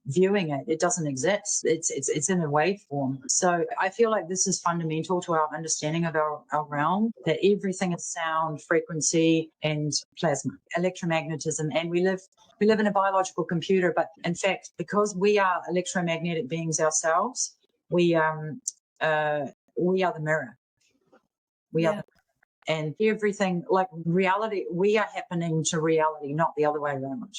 viewing it, it doesn't exist. It's in a waveform. So I feel like this is fundamental to our understanding of our realm, that everything is sound, frequency, and plasma, electromagnetism. And we live in a biological computer, but in fact, because we are electromagnetic beings ourselves, we are the mirror. And everything, like reality, we are happening to reality, not the other way around.